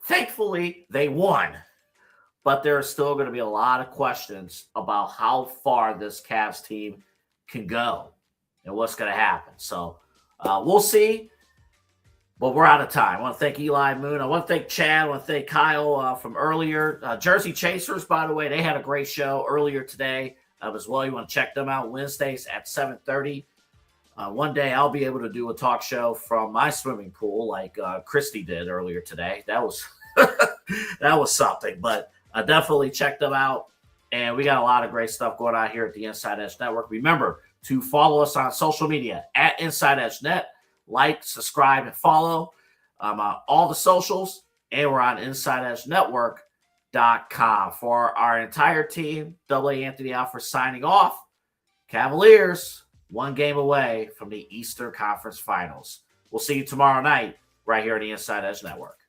Thankfully, they won. But there are still going to be a lot of questions about how far this Cavs team can go and what's going to happen. So we'll see. But we're out of time. I want to thank Eli Moon. I want to thank Chad. I want to thank Kyle from earlier. Jersey Chasers, by the way, they had a great show earlier today as well. You want to check them out Wednesdays at 7:30. One day I'll be able to do a talk show from my swimming pool like Christy did earlier today. That was that was something. But definitely check them out. And we got a lot of great stuff going on here at the InsideEdge Network. Remember to follow us on social media at InsideEdge Net. Like, subscribe, and follow on all the socials. And we're on InsideEdgeNetwork.com. For our entire team, AA Anthony Alford signing off. Cavaliers, 1 game away from the Eastern Conference Finals. We'll see you tomorrow night right here on the InsideEdge Network.